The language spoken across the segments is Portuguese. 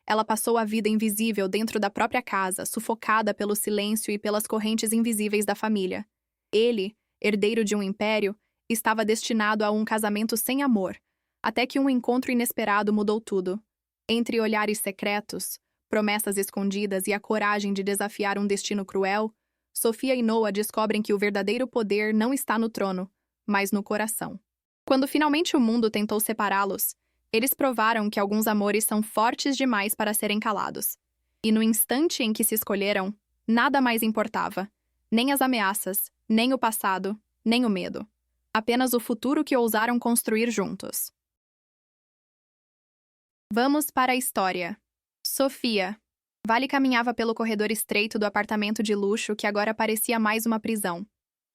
ela passou a vida invisível dentro da própria casa, sufocada pelo silêncio e pelas correntes invisíveis da família. Ele, herdeiro de um império, estava destinado a um casamento sem amor, até que um encontro inesperado mudou tudo. Entre olhares secretos, promessas escondidas e a coragem de desafiar um destino cruel, Sofia e Noah descobrem que o verdadeiro poder não está no trono, mas no coração. Quando finalmente o mundo tentou separá-los, eles provaram que alguns amores são fortes demais para serem calados. E no instante em que se escolheram, nada mais importava. Nem as ameaças, nem o passado, nem o medo. Apenas o futuro que ousaram construir juntos. Vamos para a história. Sofia. Vale caminhava pelo corredor estreito do apartamento de luxo que agora parecia mais uma prisão.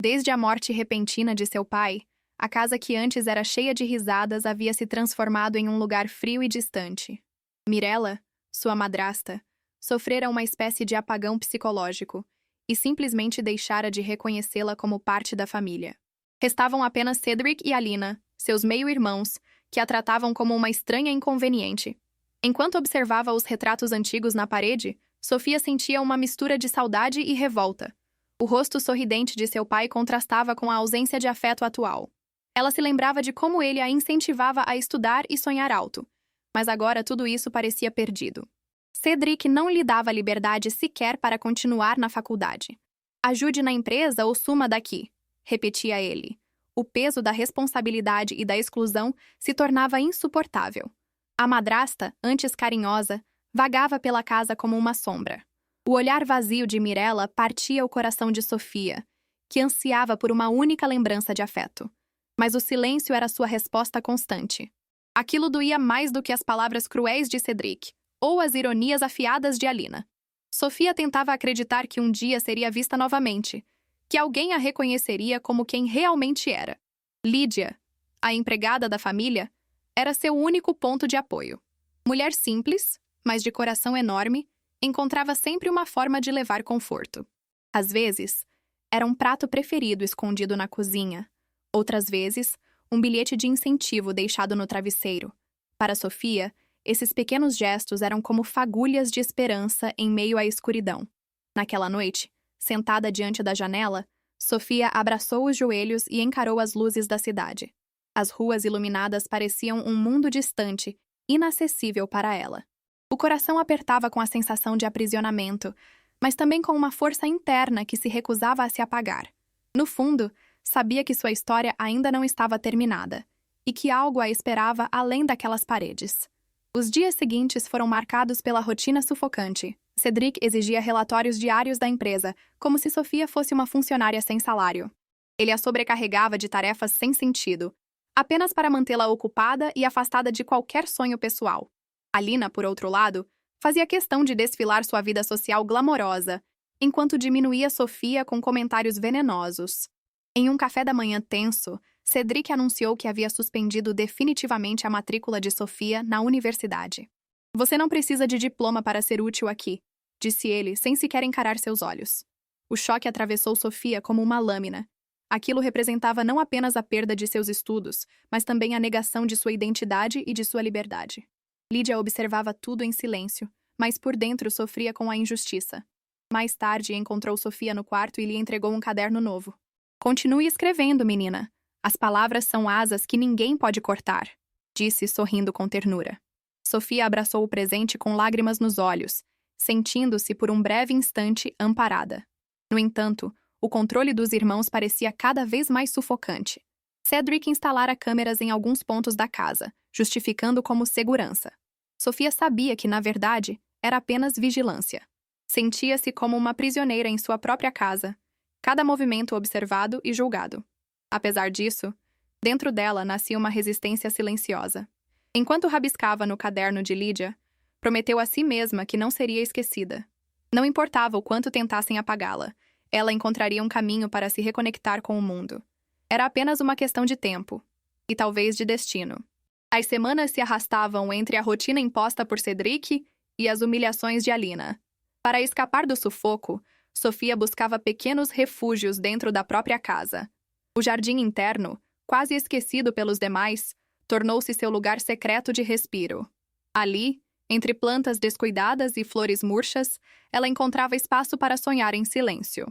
Desde a morte repentina de seu pai, a casa que antes era cheia de risadas havia se transformado em um lugar frio e distante. Mirella, sua madrasta, sofrera uma espécie de apagão psicológico e simplesmente deixara de reconhecê-la como parte da família. Restavam apenas Cedric e Alina, seus meio-irmãos, que a tratavam como uma estranha inconveniente. Enquanto observava os retratos antigos na parede, Sofia sentia uma mistura de saudade e revolta. O rosto sorridente de seu pai contrastava com a ausência de afeto atual. Ela se lembrava de como ele a incentivava a estudar e sonhar alto, mas agora tudo isso parecia perdido. Cedric não lhe dava liberdade sequer para continuar na faculdade. "Ajude na empresa ou suma daqui", repetia ele. O peso da responsabilidade e da exclusão se tornava insuportável. A madrasta, antes carinhosa, vagava pela casa como uma sombra. O olhar vazio de Mirella partia o coração de Sofia, que ansiava por uma única lembrança de afeto. Mas o silêncio era sua resposta constante. Aquilo doía mais do que as palavras cruéis de Cedric, ou as ironias afiadas de Alina. Sofia tentava acreditar que um dia seria vista novamente, que alguém a reconheceria como quem realmente era. Lídia, a empregada da família, era seu único ponto de apoio. Mulher simples, mas de coração enorme, encontrava sempre uma forma de levar conforto. Às vezes, era um prato preferido escondido na cozinha. Outras vezes, um bilhete de incentivo deixado no travesseiro. Para Sofia, esses pequenos gestos eram como fagulhas de esperança em meio à escuridão. Naquela noite, sentada diante da janela, Sofia abraçou os joelhos e encarou as luzes da cidade. As ruas iluminadas pareciam um mundo distante, inacessível para ela. O coração apertava com a sensação de aprisionamento, mas também com uma força interna que se recusava a se apagar. No fundo, sabia que sua história ainda não estava terminada, e que algo a esperava além daquelas paredes. Os dias seguintes foram marcados pela rotina sufocante. Cedric exigia relatórios diários da empresa, como se Sofia fosse uma funcionária sem salário. Ele a sobrecarregava de tarefas sem sentido, apenas para mantê-la ocupada e afastada de qualquer sonho pessoal. Alina, por outro lado, fazia questão de desfilar sua vida social glamourosa, enquanto diminuía Sofia com comentários venenosos. Em um café da manhã tenso, Cedric anunciou que havia suspendido definitivamente a matrícula de Sofia na universidade. "Você não precisa de diploma para ser útil aqui", disse ele, sem sequer encarar seus olhos. O choque atravessou Sofia como uma lâmina. Aquilo representava não apenas a perda de seus estudos, mas também a negação de sua identidade e de sua liberdade. Lídia observava tudo em silêncio, mas por dentro sofria com a injustiça. Mais tarde, encontrou Sofia no quarto e lhe entregou um caderno novo. "Continue escrevendo, menina. As palavras são asas que ninguém pode cortar", disse, sorrindo com ternura. Sofia abraçou o presente com lágrimas nos olhos, sentindo-se por um breve instante amparada. No entanto, o controle dos irmãos parecia cada vez mais sufocante. Cedric instalara câmeras em alguns pontos da casa, justificando como segurança. Sofia sabia que, na verdade, era apenas vigilância. Sentia-se como uma prisioneira em sua própria casa, cada movimento observado e julgado. Apesar disso, dentro dela nascia uma resistência silenciosa. Enquanto rabiscava no caderno de Lídia, prometeu a si mesma que não seria esquecida. Não importava o quanto tentassem apagá-la, ela encontraria um caminho para se reconectar com o mundo. Era apenas uma questão de tempo, e talvez de destino. As semanas se arrastavam entre a rotina imposta por Cedric e as humilhações de Alina. Para escapar do sufoco, Sofia buscava pequenos refúgios dentro da própria casa. O jardim interno, quase esquecido pelos demais, tornou-se seu lugar secreto de respiro. Ali, Entre plantas descuidadas e flores murchas, ela encontrava espaço para sonhar em silêncio.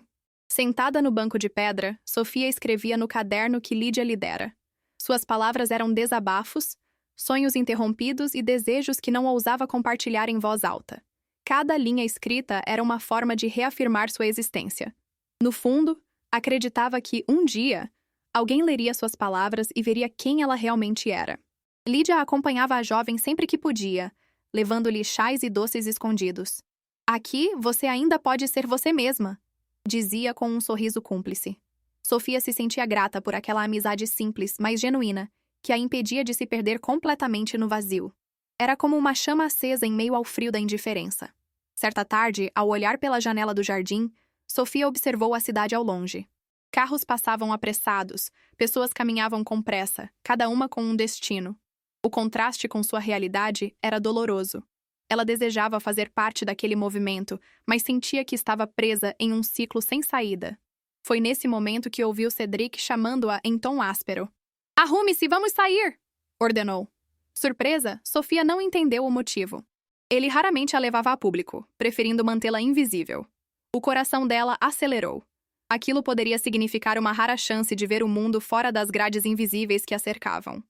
Sentada no banco de pedra, Sofia escrevia no caderno que Lídia lhe dera. Suas palavras eram desabafos, sonhos interrompidos e desejos que não ousava compartilhar em voz alta. Cada linha escrita era uma forma de reafirmar sua existência. No fundo, acreditava que, um dia, alguém leria suas palavras e veria quem ela realmente era. Lídia acompanhava a jovem sempre que podia, levando-lhe chás e doces escondidos. "Aqui, você ainda pode ser você mesma", dizia com um sorriso cúmplice. Sofia se sentia grata por aquela amizade simples, mas genuína, que a impedia de se perder completamente no vazio. Era como uma chama acesa em meio ao frio da indiferença. Certa tarde, ao olhar pela janela do jardim, Sofia observou a cidade ao longe. Carros passavam apressados, pessoas caminhavam com pressa, cada uma com um destino. O contraste com sua realidade era doloroso. Ela desejava fazer parte daquele movimento, mas sentia que estava presa em um ciclo sem saída. Foi nesse momento que ouviu Cedric chamando-a em tom áspero. "Arrume-se, vamos sair!" ordenou. Surpresa, Sofia não entendeu o motivo. Ele raramente a levava a público, preferindo mantê-la invisível. O coração dela acelerou. Aquilo poderia significar uma rara chance de ver o mundo fora das grades invisíveis que a cercavam.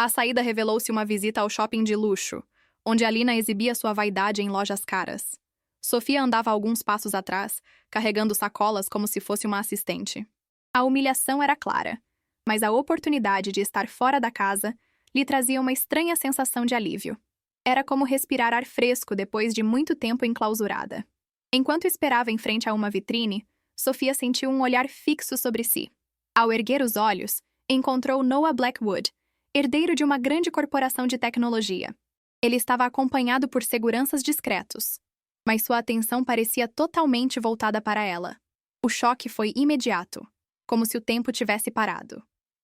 A saída revelou-se uma visita ao shopping de luxo, onde Alina exibia sua vaidade em lojas caras. Sofia andava alguns passos atrás, carregando sacolas como se fosse uma assistente. A humilhação era clara, mas a oportunidade de estar fora da casa lhe trazia uma estranha sensação de alívio. Era como respirar ar fresco depois de muito tempo enclausurada. Enquanto esperava em frente a uma vitrine, Sofia sentiu um olhar fixo sobre si. Ao erguer os olhos, encontrou Noah Blackwood, herdeiro de uma grande corporação de tecnologia. Ele estava acompanhado por seguranças discretos, mas sua atenção parecia totalmente voltada para ela. O choque foi imediato, como se o tempo tivesse parado.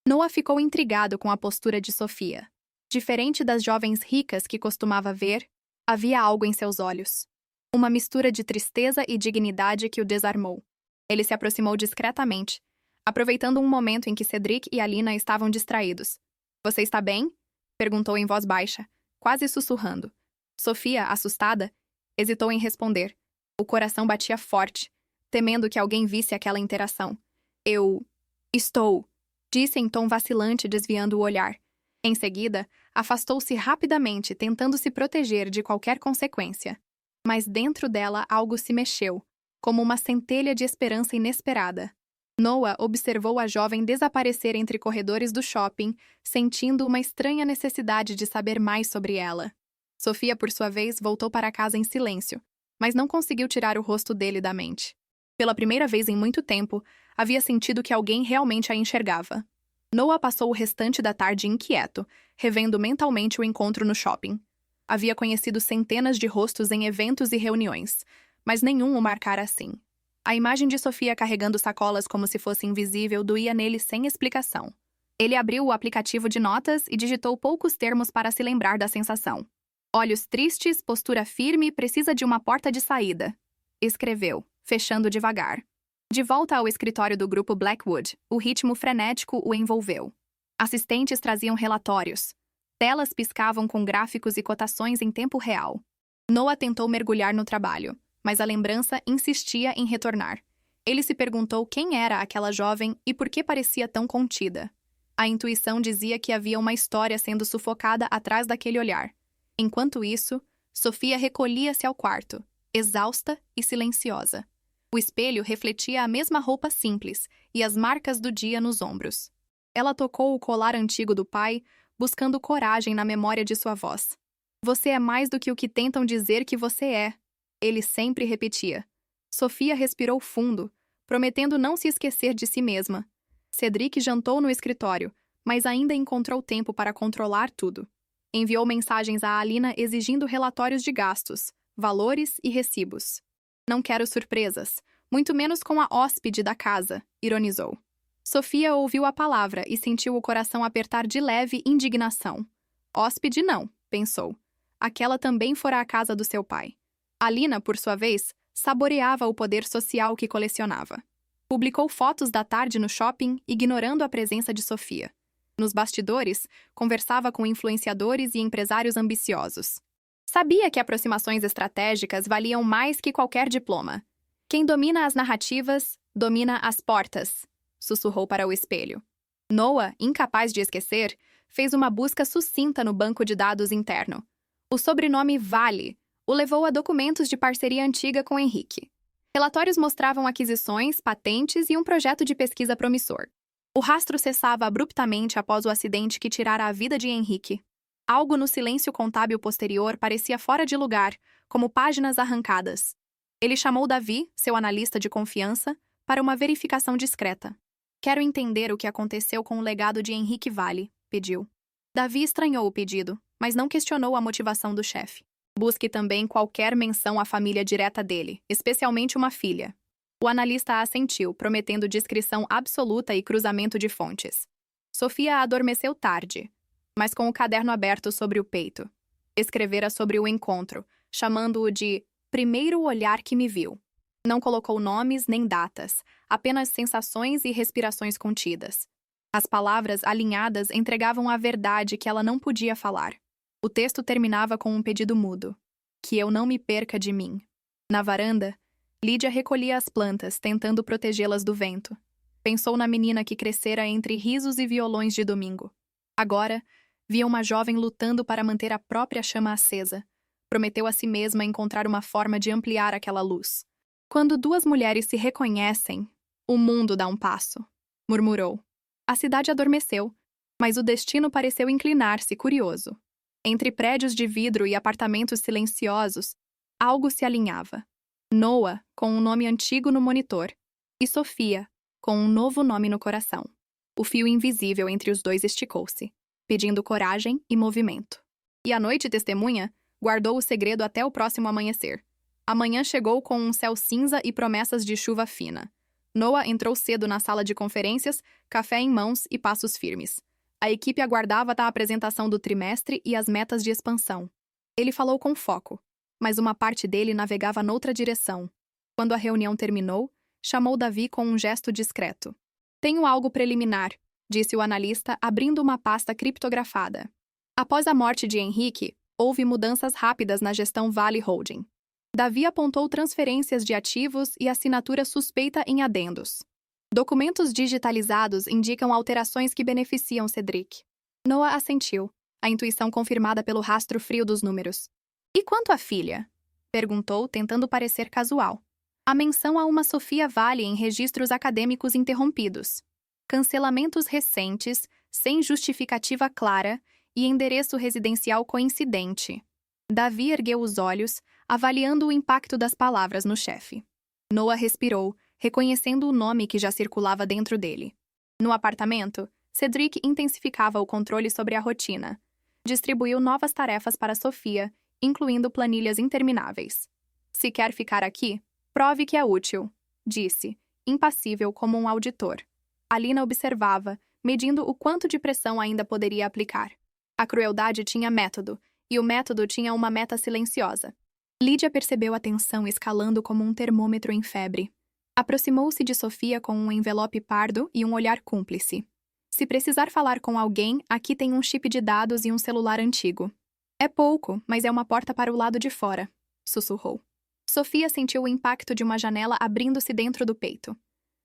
Noah ficou intrigado com a postura de Sofia. Diferente das jovens ricas que costumava ver, havia algo em seus olhos. Uma mistura de tristeza e dignidade que o desarmou. Ele se aproximou discretamente, aproveitando um momento em que Cedric e Alina estavam distraídos. "Você está bem?" perguntou em voz baixa, quase sussurrando. Sofia, assustada, hesitou em responder. O coração batia forte, temendo que alguém visse aquela interação. "Eu... estou..." disse em tom vacilante, desviando o olhar. Em seguida, afastou-se rapidamente, tentando se proteger de qualquer consequência. Mas dentro dela algo se mexeu, como uma centelha de esperança inesperada. Noah observou a jovem desaparecer entre corredores do shopping, sentindo uma estranha necessidade de saber mais sobre ela. Sofia, por sua vez, voltou para casa em silêncio, mas não conseguiu tirar o rosto dele da mente. Pela primeira vez em muito tempo, havia sentido que alguém realmente a enxergava. Noah passou o restante da tarde inquieto, revendo mentalmente o encontro no shopping. Havia conhecido centenas de rostos em eventos e reuniões, mas nenhum o marcara assim. A imagem de Sofia carregando sacolas como se fosse invisível doía nele sem explicação. Ele abriu o aplicativo de notas e digitou poucos termos para se lembrar da sensação. "Olhos tristes, postura firme, precisa de uma porta de saída", escreveu, fechando devagar. De volta ao escritório do grupo Blackwood, o ritmo frenético o envolveu. Assistentes traziam relatórios. Telas piscavam com gráficos e cotações em tempo real. Noah tentou mergulhar no trabalho, mas a lembrança insistia em retornar. Ele se perguntou quem era aquela jovem e por que parecia tão contida. A intuição dizia que havia uma história sendo sufocada atrás daquele olhar. Enquanto isso, Sofia recolhia-se ao quarto, exausta e silenciosa. O espelho refletia a mesma roupa simples e as marcas do dia nos ombros. Ela tocou o colar antigo do pai, buscando coragem na memória de sua voz. "Você é mais do que o que tentam dizer que você é", ele sempre repetia. Sofia respirou fundo, prometendo não se esquecer de si mesma. Cedric jantou no escritório, mas ainda encontrou tempo para controlar tudo. Enviou mensagens a Alina exigindo relatórios de gastos, valores e recibos. "Não quero surpresas, muito menos com a hóspede da casa", ironizou. Sofia ouviu a palavra e sentiu o coração apertar de leve indignação. Hóspede não, pensou. Aquela também fora a casa do seu pai. Alina, por sua vez, saboreava o poder social que colecionava. Publicou fotos da tarde no shopping, ignorando a presença de Sofia. Nos bastidores, conversava com influenciadores e empresários ambiciosos. Sabia que aproximações estratégicas valiam mais que qualquer diploma. Quem domina as narrativas, domina as portas, sussurrou para o espelho. Noah, incapaz de esquecer, fez uma busca sucinta no banco de dados interno. O sobrenome Vale o levou a documentos de parceria antiga com Henrique. Relatórios mostravam aquisições, patentes e um projeto de pesquisa promissor. O rastro cessava abruptamente após o acidente que tirara a vida de Henrique. Algo no silêncio contábil posterior parecia fora de lugar, como páginas arrancadas. Ele chamou Davi, seu analista de confiança, para uma verificação discreta. Quero entender o que aconteceu com o legado de Henrique Vale, pediu. Davi estranhou o pedido, mas não questionou a motivação do chefe. Busque também qualquer menção à família direta dele, especialmente uma filha. O analista assentiu, prometendo discrição absoluta e cruzamento de fontes. Sofia adormeceu tarde, mas com o caderno aberto sobre o peito. Escrevera sobre o encontro, chamando-o de primeiro olhar que me viu. Não colocou nomes nem datas, apenas sensações e respirações contidas. As palavras alinhadas entregavam a verdade que ela não podia falar. O texto terminava com um pedido mudo. Que eu não me perca de mim. Na varanda, Lídia recolhia as plantas, tentando protegê-las do vento. Pensou na menina que crescera entre risos e violões de domingo. Agora, via uma jovem lutando para manter a própria chama acesa. Prometeu a si mesma encontrar uma forma de ampliar aquela luz. Quando duas mulheres se reconhecem, o mundo dá um passo, murmurou. A cidade adormeceu, mas o destino pareceu inclinar-se, curioso. Entre prédios de vidro e apartamentos silenciosos, algo se alinhava. Noah, com um nome antigo no monitor, e Sofia, com um novo nome no coração. O fio invisível entre os dois esticou-se, pedindo coragem e movimento. E a noite testemunha guardou o segredo até o próximo amanhecer. A manhã chegou com um céu cinza e promessas de chuva fina. Noah entrou cedo na sala de conferências, café em mãos e passos firmes. A equipe aguardava a apresentação do trimestre e as metas de expansão. Ele falou com foco, mas uma parte dele navegava noutra direção. Quando a reunião terminou, chamou Davi com um gesto discreto. Tenho algo preliminar, disse o analista, abrindo uma pasta criptografada. Após a morte de Henrique, houve mudanças rápidas na gestão Vale Holding. Davi apontou transferências de ativos e assinatura suspeita em adendos. Documentos digitalizados indicam alterações que beneficiam Cedric. Noah assentiu, a intuição confirmada pelo rastro frio dos números. E quanto à filha? Perguntou, tentando parecer casual. A menção a uma Sofia Vale em registros acadêmicos interrompidos. Cancelamentos recentes, sem justificativa clara, e endereço residencial coincidente. Davi ergueu os olhos, avaliando o impacto das palavras no chefe. Noah respirou, reconhecendo o nome que já circulava dentro dele. No apartamento, Cedric intensificava o controle sobre a rotina. Distribuiu novas tarefas para Sofia, incluindo planilhas intermináveis. Se quer ficar aqui, prove que é útil, disse, impassível como um auditor. Alina observava, medindo o quanto de pressão ainda poderia aplicar. A crueldade tinha método, e o método tinha uma meta silenciosa. Lídia percebeu a tensão escalando como um termômetro em febre. Aproximou-se de Sofia com um envelope pardo e um olhar cúmplice. Se precisar falar com alguém, aqui tem um chip de dados e um celular antigo. É pouco, mas é uma porta para o lado de fora, sussurrou. Sofia sentiu o impacto de uma janela abrindo-se dentro do peito.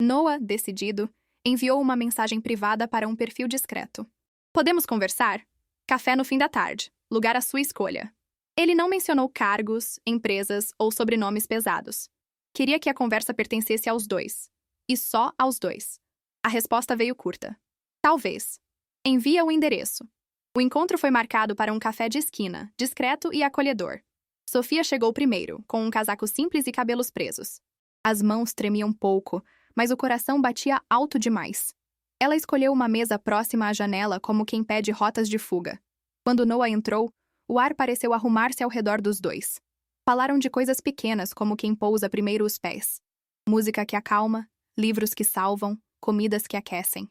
Noah, decidido, enviou uma mensagem privada para um perfil discreto. Podemos conversar? Café no fim da tarde. Lugar à sua escolha. Ele não mencionou cargos, empresas ou sobrenomes pesados. Queria que a conversa pertencesse aos dois. E só aos dois. A resposta veio curta. Talvez. Envia o endereço. O encontro foi marcado para um café de esquina, discreto e acolhedor. Sofia chegou primeiro, com um casaco simples e cabelos presos. As mãos tremiam pouco, mas o coração batia alto demais. Ela escolheu uma mesa próxima à janela como quem pede rotas de fuga. Quando Noah entrou, o ar pareceu arrumar-se ao redor dos dois. Falaram de coisas pequenas, como quem pousa primeiro os pés. Música que acalma, livros que salvam, comidas que aquecem.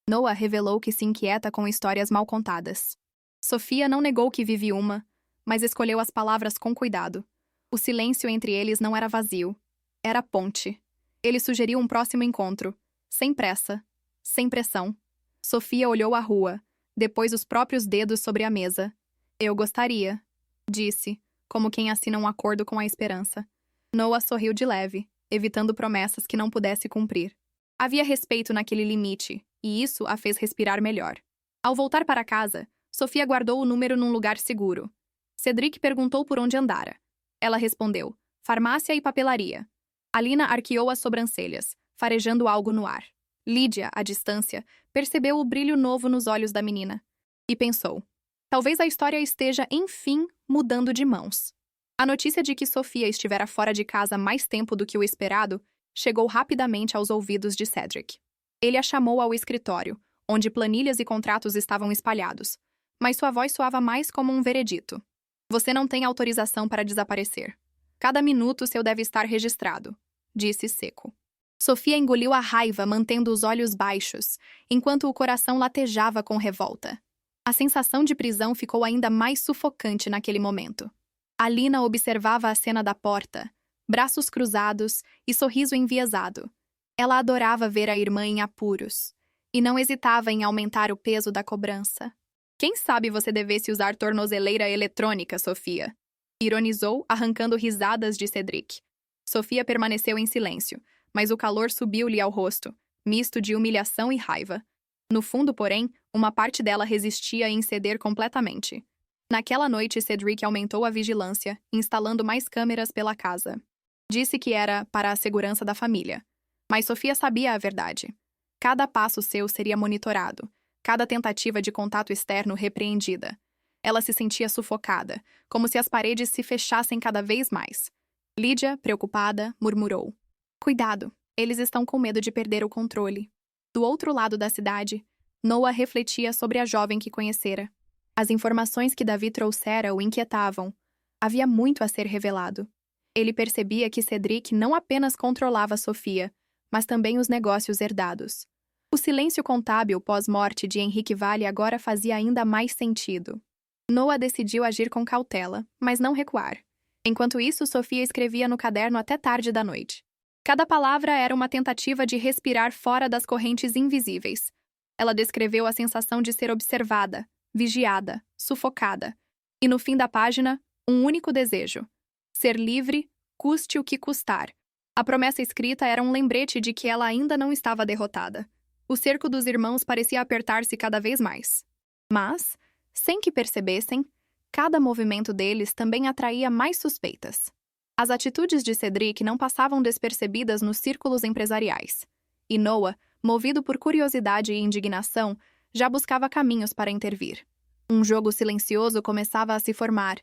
Noah revelou que se inquieta com histórias mal contadas. Sofia não negou que vive uma, mas escolheu as palavras com cuidado. O silêncio entre eles não era vazio. Era ponte. Ele sugeriu um próximo encontro, sem pressa, sem pressão. Sofia olhou a rua, depois os próprios dedos sobre a mesa. Eu gostaria, disse, como quem assina um acordo com a esperança. Noah sorriu de leve, evitando promessas que não pudesse cumprir. Havia respeito naquele limite, e isso a fez respirar melhor. Ao voltar para casa, Sofia guardou o número num lugar seguro. Cedric perguntou por onde andara. Ela respondeu: farmácia e papelaria. Alina arqueou as sobrancelhas, farejando algo no ar. Lídia, à distância, percebeu o brilho novo nos olhos da menina. E pensou: talvez a história esteja, enfim, mudando de mãos. A notícia de que Sofia estivera fora de casa mais tempo do que o esperado chegou rapidamente aos ouvidos de Cedric. Ele a chamou ao escritório, onde planilhas e contratos estavam espalhados, mas sua voz soava mais como um veredito. Você não tem autorização para desaparecer. Cada minuto seu deve estar registrado, disse seco. Sofia engoliu a raiva, mantendo os olhos baixos, enquanto o coração latejava com revolta. A sensação de prisão ficou ainda mais sufocante naquele momento. Alina observava a cena da porta, braços cruzados e sorriso enviesado. Ela adorava ver a irmã em apuros, e não hesitava em aumentar o peso da cobrança. Quem sabe você devesse usar tornozeleira eletrônica, Sofia? Ironizou, arrancando risadas de Cedric. Sofia permaneceu em silêncio, mas o calor subiu-lhe ao rosto, misto de humilhação e raiva. No fundo, porém, uma parte dela resistia em ceder completamente. Naquela noite, Cedric aumentou a vigilância, instalando mais câmeras pela casa. Disse que era para a segurança da família. Mas Sofia sabia a verdade. Cada passo seu seria monitorado, cada tentativa de contato externo repreendida. Ela se sentia sufocada, como se as paredes se fechassem cada vez mais. Lídia, preocupada, murmurou: cuidado, eles estão com medo de perder o controle. Do outro lado da cidade, Noah refletia sobre a jovem que conhecera. As informações que Davi trouxera o inquietavam. Havia muito a ser revelado. Ele percebia que Cedric não apenas controlava Sofia, mas também os negócios herdados. O silêncio contábil pós-morte de Henrique Vale agora fazia ainda mais sentido. Noah decidiu agir com cautela, mas não recuar. Enquanto isso, Sofia escrevia no caderno até tarde da noite. Cada palavra era uma tentativa de respirar fora das correntes invisíveis. Ela descreveu a sensação de ser observada, vigiada, sufocada. E no fim da página, um único desejo: ser livre, custe o que custar. A promessa escrita era um lembrete de que ela ainda não estava derrotada. O cerco dos irmãos parecia apertar-se cada vez mais. Mas, sem que percebessem, cada movimento deles também atraía mais suspeitas. As atitudes de Cedric não passavam despercebidas nos círculos empresariais. E Noah, movido por curiosidade e indignação, já buscava caminhos para intervir. Um jogo silencioso começava a se formar,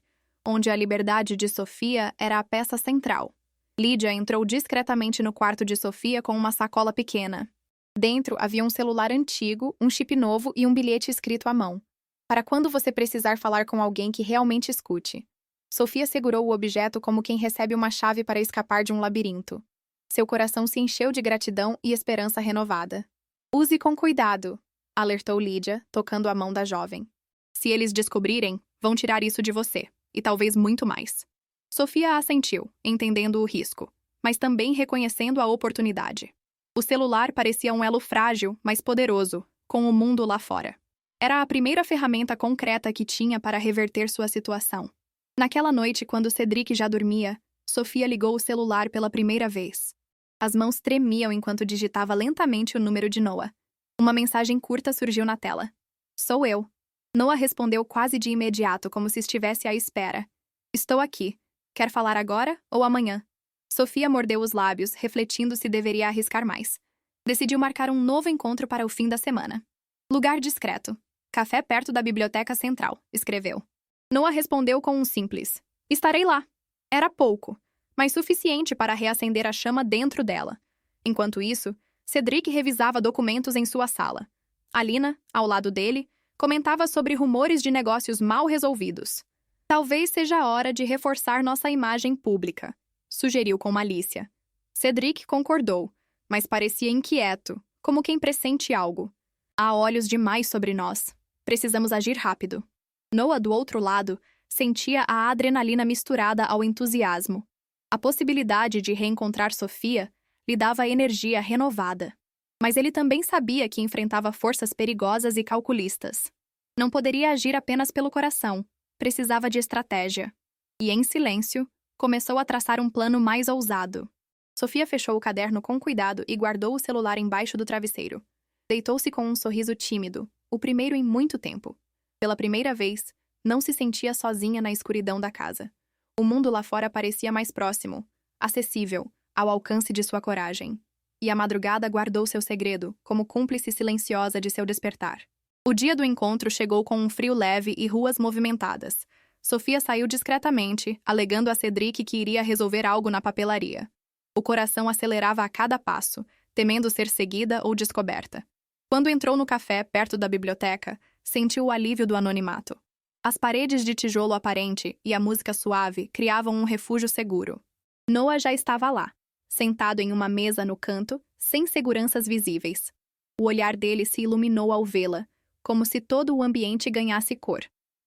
onde a liberdade de Sofia era a peça central. Lídia entrou discretamente no quarto de Sofia com uma sacola pequena. Dentro havia um celular antigo, um chip novo e um bilhete escrito à mão. Para quando você precisar falar com alguém que realmente escute. Sofia segurou o objeto como quem recebe uma chave para escapar de um labirinto. Seu coração se encheu de gratidão e esperança renovada. Use com cuidado, alertou Lídia, tocando a mão da jovem. Se eles descobrirem, vão tirar isso de você, e talvez muito mais. Sofia assentiu, entendendo o risco, mas também reconhecendo a oportunidade. O celular parecia um elo frágil, mas poderoso, com o mundo lá fora. Era a primeira ferramenta concreta que tinha para reverter sua situação. Naquela noite, quando Cedric já dormia, Sofia ligou o celular pela primeira vez. As mãos tremiam enquanto digitava lentamente o número de Noah. Uma mensagem curta surgiu na tela. Sou eu. Noah respondeu quase de imediato, como se estivesse à espera. Estou aqui. Quer falar agora ou amanhã? Sofia mordeu os lábios, refletindo se deveria arriscar mais. Decidiu marcar um novo encontro para o fim da semana. Lugar discreto. Café perto da Biblioteca Central, escreveu. Noah respondeu com um simples: estarei lá. Era pouco, mas suficiente para reacender a chama dentro dela. Enquanto isso, Cedric revisava documentos em sua sala. Alina, ao lado dele, comentava sobre rumores de negócios mal resolvidos. Talvez seja a hora de reforçar nossa imagem pública, sugeriu com malícia. Cedric concordou, mas parecia inquieto, como quem pressente algo. Há olhos demais sobre nós. Precisamos agir rápido. Noah, do outro lado, sentia a adrenalina misturada ao entusiasmo. A possibilidade de reencontrar Sofia lhe dava energia renovada. Mas ele também sabia que enfrentava forças perigosas e calculistas. Não poderia agir apenas pelo coração. Precisava de estratégia. e, em silêncio, começou a traçar um plano mais ousado. Sofia fechou o caderno com cuidado e guardou o celular embaixo do travesseiro. Deitou-se com um sorriso tímido, o primeiro em muito tempo. Pela primeira vez, não se sentia sozinha na escuridão da casa. O mundo lá fora parecia mais próximo, acessível, ao alcance de sua coragem. E a madrugada guardou seu segredo, como cúmplice silenciosa de seu despertar. O dia do encontro chegou com um frio leve e ruas movimentadas. Sofia saiu discretamente, alegando a Cedric que iria resolver algo na papelaria. O coração acelerava a cada passo, temendo ser seguida ou descoberta. Quando entrou no café perto da biblioteca, sentiu o alívio do anonimato. As paredes de tijolo aparente e a música suave criavam um refúgio seguro. Noah já estava lá, sentado em uma mesa no canto, sem seguranças visíveis. O olhar dele se iluminou ao vê-la, como se todo o ambiente ganhasse cor.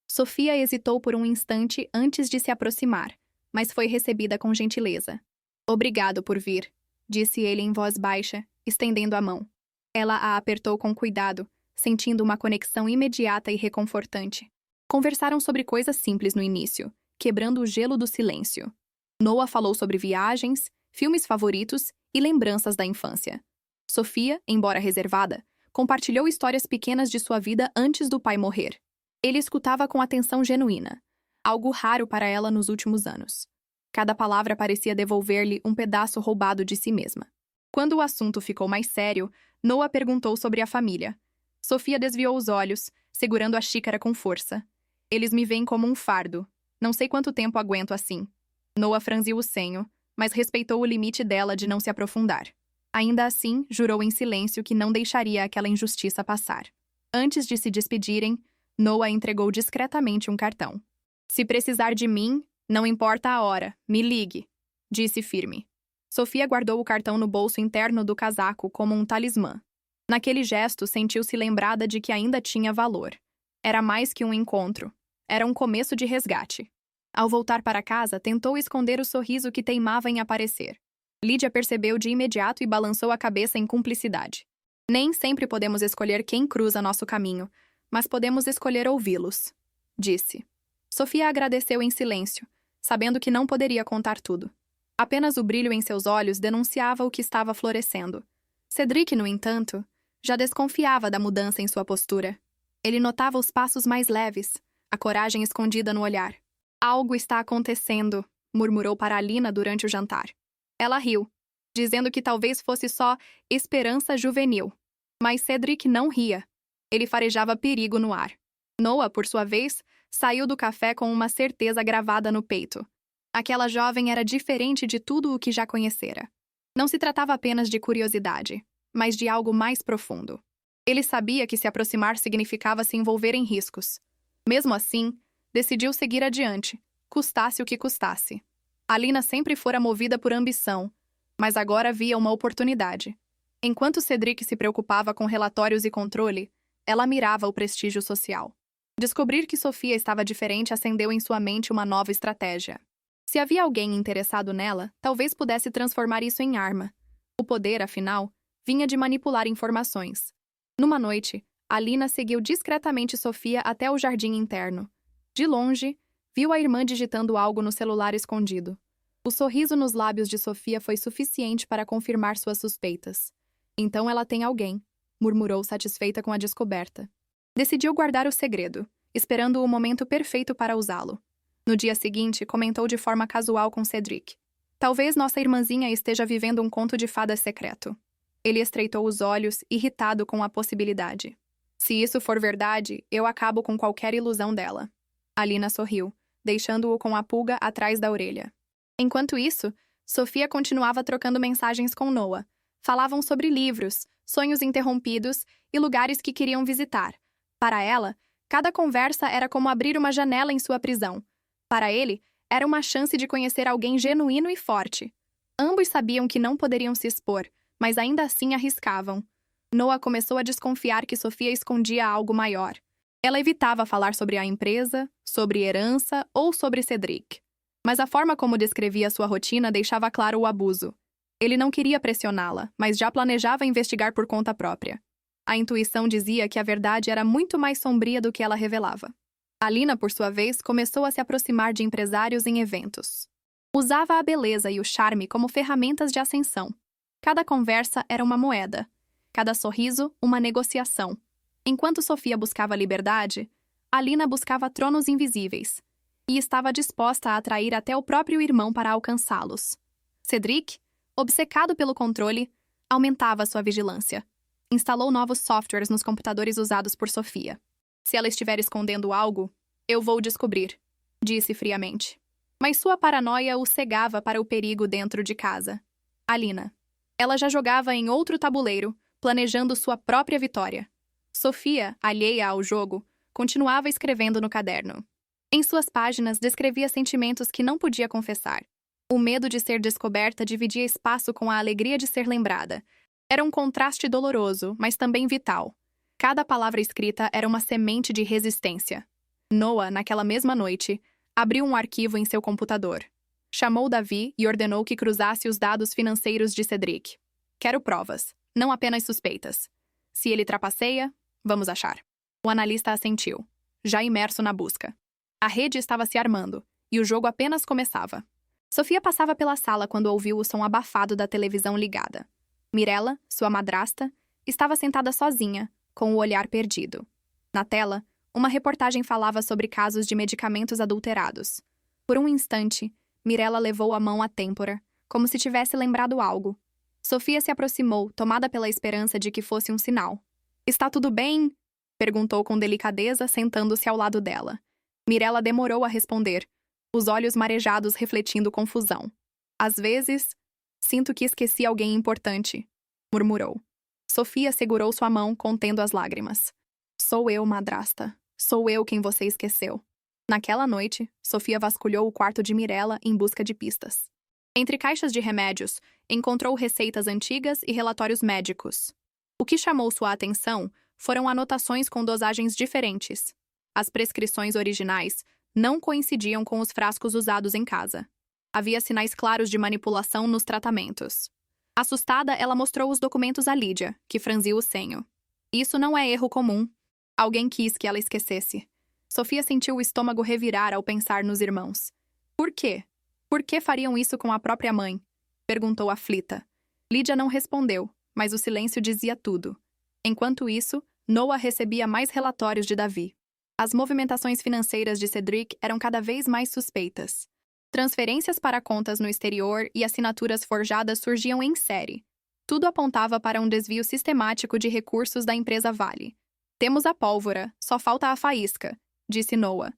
Sofia hesitou por um instante antes de se aproximar, mas foi recebida com gentileza. "Obrigado por vir", disse ele em voz baixa, estendendo a mão. Ela a apertou com cuidado, sentindo uma conexão imediata e reconfortante. Conversaram sobre coisas simples no início, quebrando o gelo do silêncio. Noah falou sobre viagens, filmes favoritos e lembranças da infância. Sofia, embora reservada, compartilhou histórias pequenas de sua vida antes do pai morrer. Ele escutava com atenção genuína, algo raro para ela nos últimos anos. Cada palavra parecia devolver-lhe um pedaço roubado de si mesma. Quando o assunto ficou mais sério, Noah perguntou sobre a família. Sofia desviou os olhos, segurando a xícara com força. "Eles me veem como um fardo. Não sei quanto tempo aguento assim." Noah franziu o senho, mas respeitou o limite dela de não se aprofundar. Ainda assim, jurou em silêncio que não deixaria aquela injustiça passar. Antes de se despedirem, Noah entregou discretamente um cartão. "Se precisar de mim, não importa a hora, me ligue", disse firme. Sofia guardou o cartão no bolso interno do casaco como um talismã. Naquele gesto, sentiu-se lembrada de que ainda tinha valor. Era mais que um encontro. Era um começo de resgate. Ao voltar para casa, tentou esconder o sorriso que teimava em aparecer. Lídia percebeu de imediato e balançou a cabeça em cumplicidade. "Nem sempre podemos escolher quem cruza nosso caminho, mas podemos escolher ouvi-los", disse. Sofia agradeceu em silêncio, sabendo que não poderia contar tudo. Apenas o brilho em seus olhos denunciava o que estava florescendo. Cedric, no entanto, já desconfiava da mudança em sua postura. Ele notava os passos mais leves, a coragem escondida no olhar. "Algo está acontecendo", murmurou para Alina durante o jantar. Ela riu, dizendo que talvez fosse só esperança juvenil. Mas Cedric não ria. Ele farejava perigo no ar. Noah, por sua vez, saiu do café com uma certeza gravada no peito. Aquela jovem era diferente de tudo o que já conhecera. Não se tratava apenas de curiosidade, mas de algo mais profundo. Ele sabia que se aproximar significava se envolver em riscos. Mesmo assim, decidiu seguir adiante, custasse o que custasse. Alina sempre fora movida por ambição, mas agora via uma oportunidade. Enquanto Cedric se preocupava com relatórios e controle, ela mirava o prestígio social. Descobrir que Sofia estava diferente acendeu em sua mente uma nova estratégia. Se havia alguém interessado nela, talvez pudesse transformar isso em arma. O poder, afinal, vinha de manipular informações. Numa noite, Alina seguiu discretamente Sofia até o jardim interno. De longe, viu a irmã digitando algo no celular escondido. O sorriso nos lábios de Sofia foi suficiente para confirmar suas suspeitas. "Então ela tem alguém", murmurou satisfeita com a descoberta. Decidiu guardar o segredo, esperando o momento perfeito para usá-lo. No dia seguinte, comentou de forma casual com Cedric. "Talvez nossa irmãzinha esteja vivendo um conto de fadas secreto." Ele estreitou os olhos, irritado com a possibilidade. "Se isso for verdade, eu acabo com qualquer ilusão dela." Alina sorriu, deixando-o com a pulga atrás da orelha. Enquanto isso, Sofia continuava trocando mensagens com Noah. Falavam sobre livros, sonhos interrompidos e lugares que queriam visitar. Para ela, cada conversa era como abrir uma janela em sua prisão. Para ele, era uma chance de conhecer alguém genuíno e forte. Ambos sabiam que não poderiam se expor, mas ainda assim arriscavam. Noah começou a desconfiar que Sofia escondia algo maior. Ela evitava falar sobre a empresa, sobre herança ou sobre Cedric. Mas a forma como descrevia sua rotina deixava claro o abuso. Ele não queria pressioná-la, mas já planejava investigar por conta própria. A intuição dizia que a verdade era muito mais sombria do que ela revelava. Alina, por sua vez, começou a se aproximar de empresários em eventos. Usava a beleza e o charme como ferramentas de ascensão. Cada conversa era uma moeda, cada sorriso, uma negociação. Enquanto Sofia buscava liberdade, Alina buscava tronos invisíveis e estava disposta a atrair até o próprio irmão para alcançá-los. Cedric, obcecado pelo controle, aumentava sua vigilância. Instalou novos softwares nos computadores usados por Sofia. Se ela estiver escondendo algo, eu vou descobrir, disse friamente. Mas sua paranoia o cegava para o perigo dentro de casa. Alina. Ela já jogava em outro tabuleiro, planejando sua própria vitória. Sofia, alheia ao jogo, continuava escrevendo no caderno. Em suas páginas, descrevia sentimentos que não podia confessar. O medo de ser descoberta dividia espaço com a alegria de ser lembrada. Era um contraste doloroso, mas também vital. Cada palavra escrita era uma semente de resistência. Noah, naquela mesma noite, abriu um arquivo em seu computador. Chamou Davi e ordenou que cruzasse os dados financeiros de Cedric. Quero provas, não apenas suspeitas. Se ele trapaceia, vamos achar. O analista assentiu, já imerso na busca. A rede estava se armando, e o jogo apenas começava. Sofia passava pela sala quando ouviu o som abafado da televisão ligada. Mirella, sua madrasta, estava sentada sozinha, com o olhar perdido. Na tela, uma reportagem falava sobre casos de medicamentos adulterados. Por um instante, Mirella levou a mão à têmpora, como se tivesse lembrado algo. Sofia se aproximou, tomada pela esperança de que fosse um sinal. Está tudo bem? Perguntou com delicadeza, sentando-se ao lado dela. Mirella demorou a responder, os olhos marejados refletindo confusão. Às vezes, sinto que esqueci alguém importante, murmurou. Sofia segurou sua mão, contendo as lágrimas. Sou eu, madrasta. Sou eu quem você esqueceu. Naquela noite, Sofia vasculhou o quarto de Mirella em busca de pistas. Entre caixas de remédios, encontrou receitas antigas e relatórios médicos. O que chamou sua atenção foram anotações com dosagens diferentes. As prescrições originais não coincidiam com os frascos usados em casa. Havia sinais claros de manipulação nos tratamentos. Assustada, ela mostrou os documentos a Lídia, que franziu o senho. Isso não é erro comum. Alguém quis que ela esquecesse. Sofia sentiu o estômago revirar ao pensar nos irmãos. Por quê? Por que fariam isso com a própria mãe? Perguntou aflita. Lídia não respondeu, mas o silêncio dizia tudo. Enquanto isso, Noah recebia mais relatórios de Davi. As movimentações financeiras de Cedric eram cada vez mais suspeitas. Transferências para contas no exterior e assinaturas forjadas surgiam em série. Tudo apontava para um desvio sistemático de recursos da empresa Vale. Temos a pólvora, só falta a faísca, disse Noah.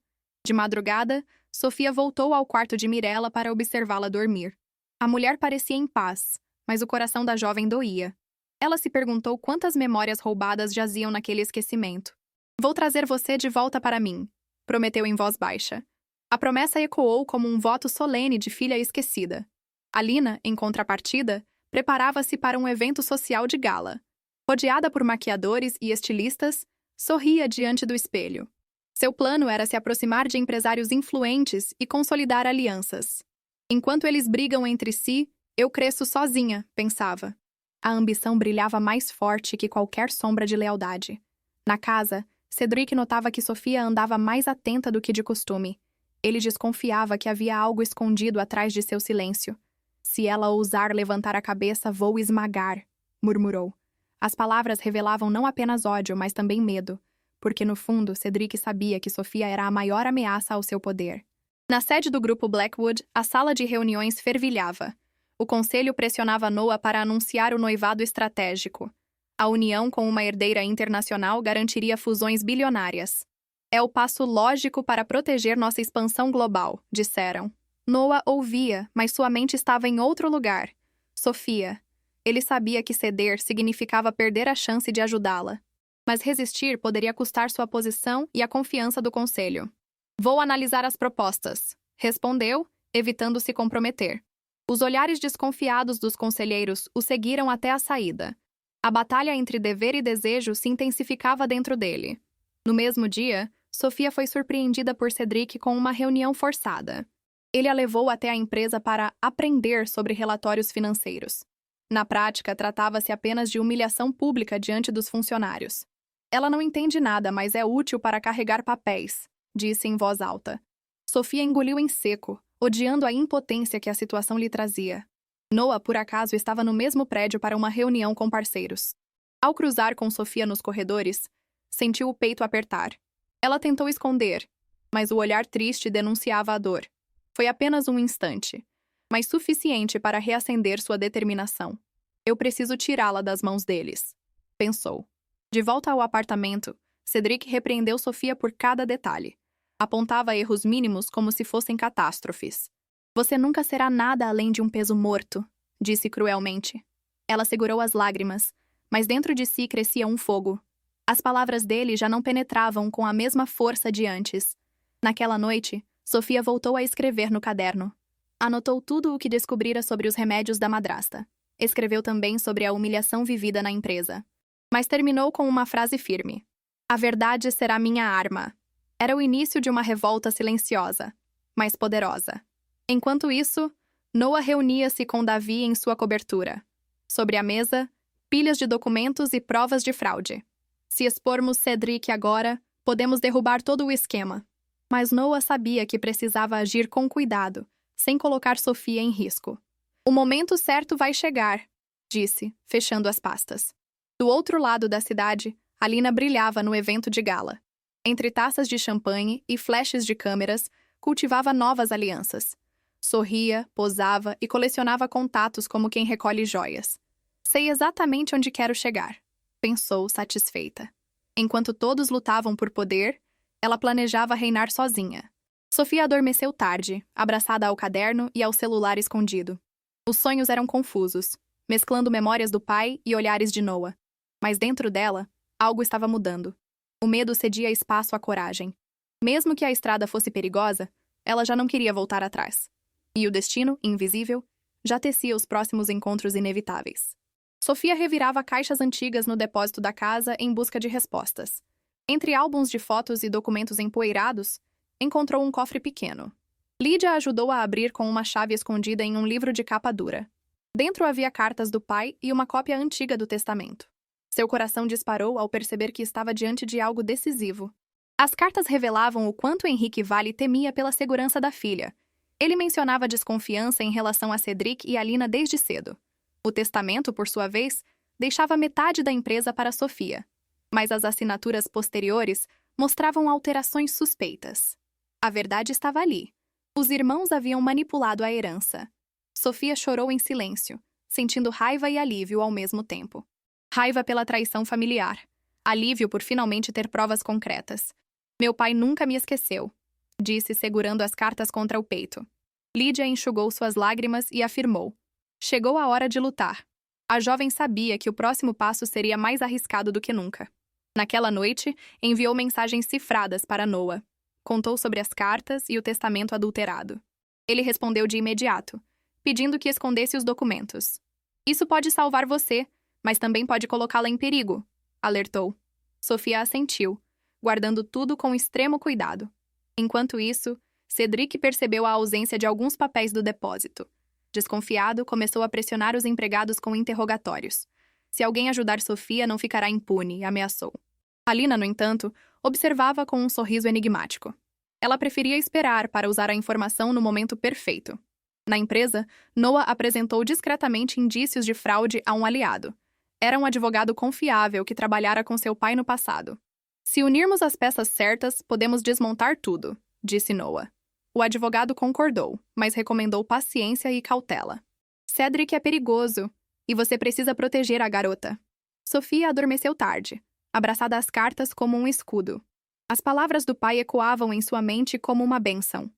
De madrugada, Sofia voltou ao quarto de Mirella para observá-la dormir. A mulher parecia em paz, mas o coração da jovem doía. Ela se perguntou quantas memórias roubadas jaziam naquele esquecimento. Vou trazer você de volta para mim, prometeu em voz baixa. A promessa ecoou como um voto solene de filha esquecida. Alina, em contrapartida, preparava-se para um evento social de gala. Rodeada por maquiadores e estilistas, sorria diante do espelho. Seu plano era se aproximar de empresários influentes e consolidar alianças. Enquanto eles brigam entre si, eu cresço sozinha, pensava. A ambição brilhava mais forte que qualquer sombra de lealdade. Na casa, Cedric notava que Sofia andava mais atenta do que de costume. Ele desconfiava que havia algo escondido atrás de seu silêncio. Se ela ousar levantar a cabeça, vou esmagar, murmurou. As palavras revelavam não apenas ódio, mas também medo, porque no fundo Cedric sabia que Sofia era a maior ameaça ao seu poder. Na sede do grupo Blackwood, a sala de reuniões fervilhava. O conselho pressionava Noah para anunciar o noivado estratégico. A união com uma herdeira internacional garantiria fusões bilionárias. É o passo lógico para proteger nossa expansão global, disseram. Noah ouvia, mas sua mente estava em outro lugar. Sofia. Ele sabia que ceder significava perder a chance de ajudá-la. Mas resistir poderia custar sua posição e a confiança do conselho. Vou analisar as propostas, respondeu, evitando se comprometer. Os olhares desconfiados dos conselheiros o seguiram até a saída. A batalha entre dever e desejo se intensificava dentro dele. No mesmo dia, Sofia foi surpreendida por Cedric com uma reunião forçada. Ele a levou até a empresa para aprender sobre relatórios financeiros. Na prática, tratava-se apenas de humilhação pública diante dos funcionários. Ela não entende nada, mas é útil para carregar papéis, disse em voz alta. Sofia engoliu em seco, odiando a impotência que a situação lhe trazia. Noah, por acaso, estava no mesmo prédio para uma reunião com parceiros. Ao cruzar com Sofia nos corredores, sentiu o peito apertar. Ela tentou esconder, mas o olhar triste denunciava a dor. Foi apenas um instante, mas suficiente para reacender sua determinação. Eu preciso tirá-la das mãos deles, pensou. De volta ao apartamento, Cedric repreendeu Sofia por cada detalhe. Apontava erros mínimos como se fossem catástrofes. Você nunca será nada além de um peso morto, disse cruelmente. Ela segurou as lágrimas, mas dentro de si crescia um fogo. As palavras dele já não penetravam com a mesma força de antes. Naquela noite, Sofia voltou a escrever no caderno. Anotou tudo o que descobrira sobre os remédios da madrasta. Escreveu também sobre a humilhação vivida na empresa. Mas terminou com uma frase firme. A verdade será minha arma. Era o início de uma revolta silenciosa, mas poderosa. Enquanto isso, Noah reunia-se com Davi em sua cobertura. Sobre a mesa, pilhas de documentos e provas de fraude. Se expormos Cedric agora, podemos derrubar todo o esquema. Mas Noah sabia que precisava agir com cuidado, sem colocar Sofia em risco. O momento certo vai chegar, disse, fechando as pastas. Do outro lado da cidade, Alina brilhava no evento de gala. Entre taças de champanhe e flashes de câmeras, cultivava novas alianças. Sorria, posava e colecionava contatos como quem recolhe joias. Sei exatamente onde quero chegar, pensou, satisfeita. Enquanto todos lutavam por poder, ela planejava reinar sozinha. Sofia adormeceu tarde, abraçada ao caderno e ao celular escondido. Os sonhos eram confusos, mesclando memórias do pai e olhares de Noah. Mas dentro dela, algo estava mudando. O medo cedia espaço à coragem. Mesmo que a estrada fosse perigosa, ela já não queria voltar atrás. E o destino, invisível, já tecia os próximos encontros inevitáveis. Sofia revirava caixas antigas no depósito da casa em busca de respostas. Entre álbuns de fotos e documentos empoeirados, encontrou um cofre pequeno. Lídia ajudou a abrir com uma chave escondida em um livro de capa dura. Dentro havia cartas do pai e uma cópia antiga do testamento. Seu coração disparou ao perceber que estava diante de algo decisivo. As cartas revelavam o quanto Henrique Vale temia pela segurança da filha. Ele mencionava desconfiança em relação a Cedric e Alina desde cedo. O testamento, por sua vez, deixava metade da empresa para Sofia. Mas as assinaturas posteriores mostravam alterações suspeitas. A verdade estava ali. Os irmãos haviam manipulado a herança. Sofia chorou em silêncio, sentindo raiva e alívio ao mesmo tempo. Raiva pela traição familiar. Alívio por finalmente ter provas concretas. Meu pai nunca me esqueceu, disse segurando as cartas contra o peito. Lídia enxugou suas lágrimas e afirmou. Chegou a hora de lutar. A jovem sabia que o próximo passo seria mais arriscado do que nunca. Naquela noite, enviou mensagens cifradas para Noah. Contou sobre as cartas e o testamento adulterado. Ele respondeu de imediato, pedindo que escondesse os documentos. Isso pode salvar você, mas também pode colocá-la em perigo, alertou. Sofia assentiu, guardando tudo com extremo cuidado. Enquanto isso, Cedric percebeu a ausência de alguns papéis do depósito. Desconfiado, começou a pressionar os empregados com interrogatórios. Se alguém ajudar Sofia, não ficará impune, ameaçou. Alina, no entanto, observava com um sorriso enigmático. Ela preferia esperar para usar a informação no momento perfeito. Na empresa, Noah apresentou discretamente indícios de fraude a um aliado. Era um advogado confiável que trabalhara com seu pai no passado. Se unirmos as peças certas, podemos desmontar tudo, disse Noah. O advogado concordou, mas recomendou paciência e cautela. Cedric é perigoso, e você precisa proteger a garota. Sofia adormeceu tarde, abraçada às cartas como um escudo. As palavras do pai ecoavam em sua mente como uma bênção.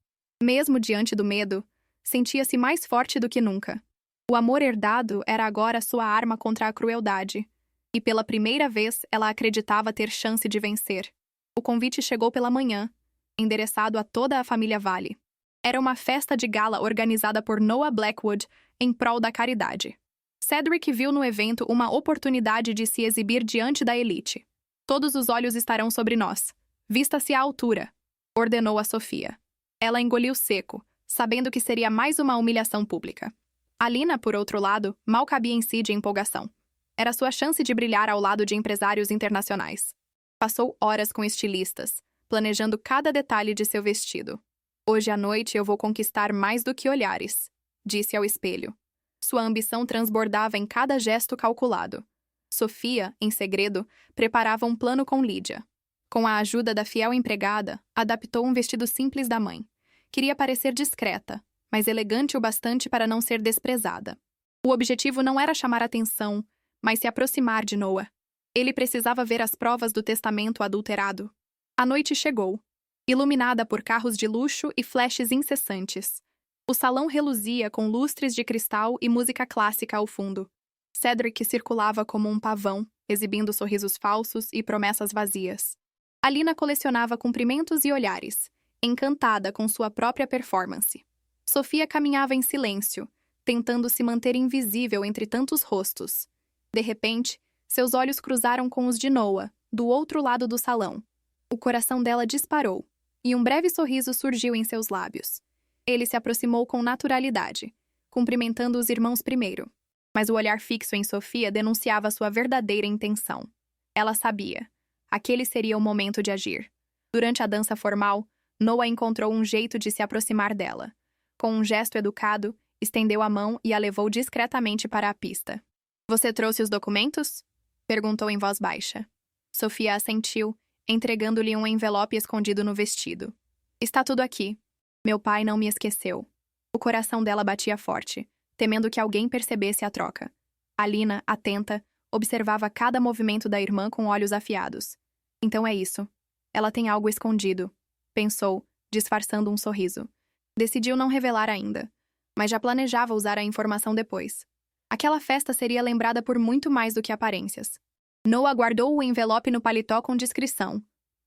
Mesmo diante do medo, sentia-se mais forte do que nunca. O amor herdado era agora sua arma contra a crueldade. E pela primeira vez, ela acreditava ter chance de vencer. O convite chegou pela manhã, endereçado a toda a família Vale. Era uma festa de gala organizada por Noah Blackwood em prol da caridade. Cedric viu no evento uma oportunidade de se exibir diante da elite. Todos os olhos estarão sobre nós. Vista-se à altura, ordenou a Sofia. Ela engoliu seco, sabendo que seria mais uma humilhação pública. Alina, por outro lado, mal cabia em si de empolgação. Era sua chance de brilhar ao lado de empresários internacionais. Passou horas com estilistas, planejando cada detalhe de seu vestido. Hoje à noite eu vou conquistar mais do que olhares, disse ao espelho. Sua ambição transbordava em cada gesto calculado. Sofia, em segredo, preparava um plano com Lídia. Com a ajuda da fiel empregada, adaptou um vestido simples da mãe. Queria parecer discreta, mas elegante o bastante para não ser desprezada. O objetivo não era chamar atenção, mas se aproximar de Noah. Ele precisava ver as provas do testamento adulterado. A noite chegou, iluminada por carros de luxo e flashes incessantes. O salão reluzia com lustres de cristal e música clássica ao fundo. Cedric circulava como um pavão, exibindo sorrisos falsos e promessas vazias. Alina colecionava cumprimentos e olhares, encantada com sua própria performance. Sofia caminhava em silêncio, tentando se manter invisível entre tantos rostos. De repente, seus olhos cruzaram com os de Noah, do outro lado do salão. O coração dela disparou, e um breve sorriso surgiu em seus lábios. Ele se aproximou com naturalidade, cumprimentando os irmãos primeiro. Mas o olhar fixo em Sofia denunciava sua verdadeira intenção. Ela sabia. Aquele seria o momento de agir. Durante a dança formal, Noah encontrou um jeito de se aproximar dela. Com um gesto educado, estendeu a mão e a levou discretamente para a pista. "Você trouxe os documentos?" perguntou em voz baixa. Sofia assentiu, entregando-lhe um envelope escondido no vestido. "Está tudo aqui. Meu pai não me esqueceu." O coração dela batia forte, temendo que alguém percebesse a troca. Alina, atenta, observava cada movimento da irmã com olhos afiados. "Então é isso. Ela tem algo escondido", pensou, disfarçando um sorriso. Decidiu não revelar ainda, mas já planejava usar a informação depois. Aquela festa seria lembrada por muito mais do que aparências. Noah guardou o envelope no paletó com discrição.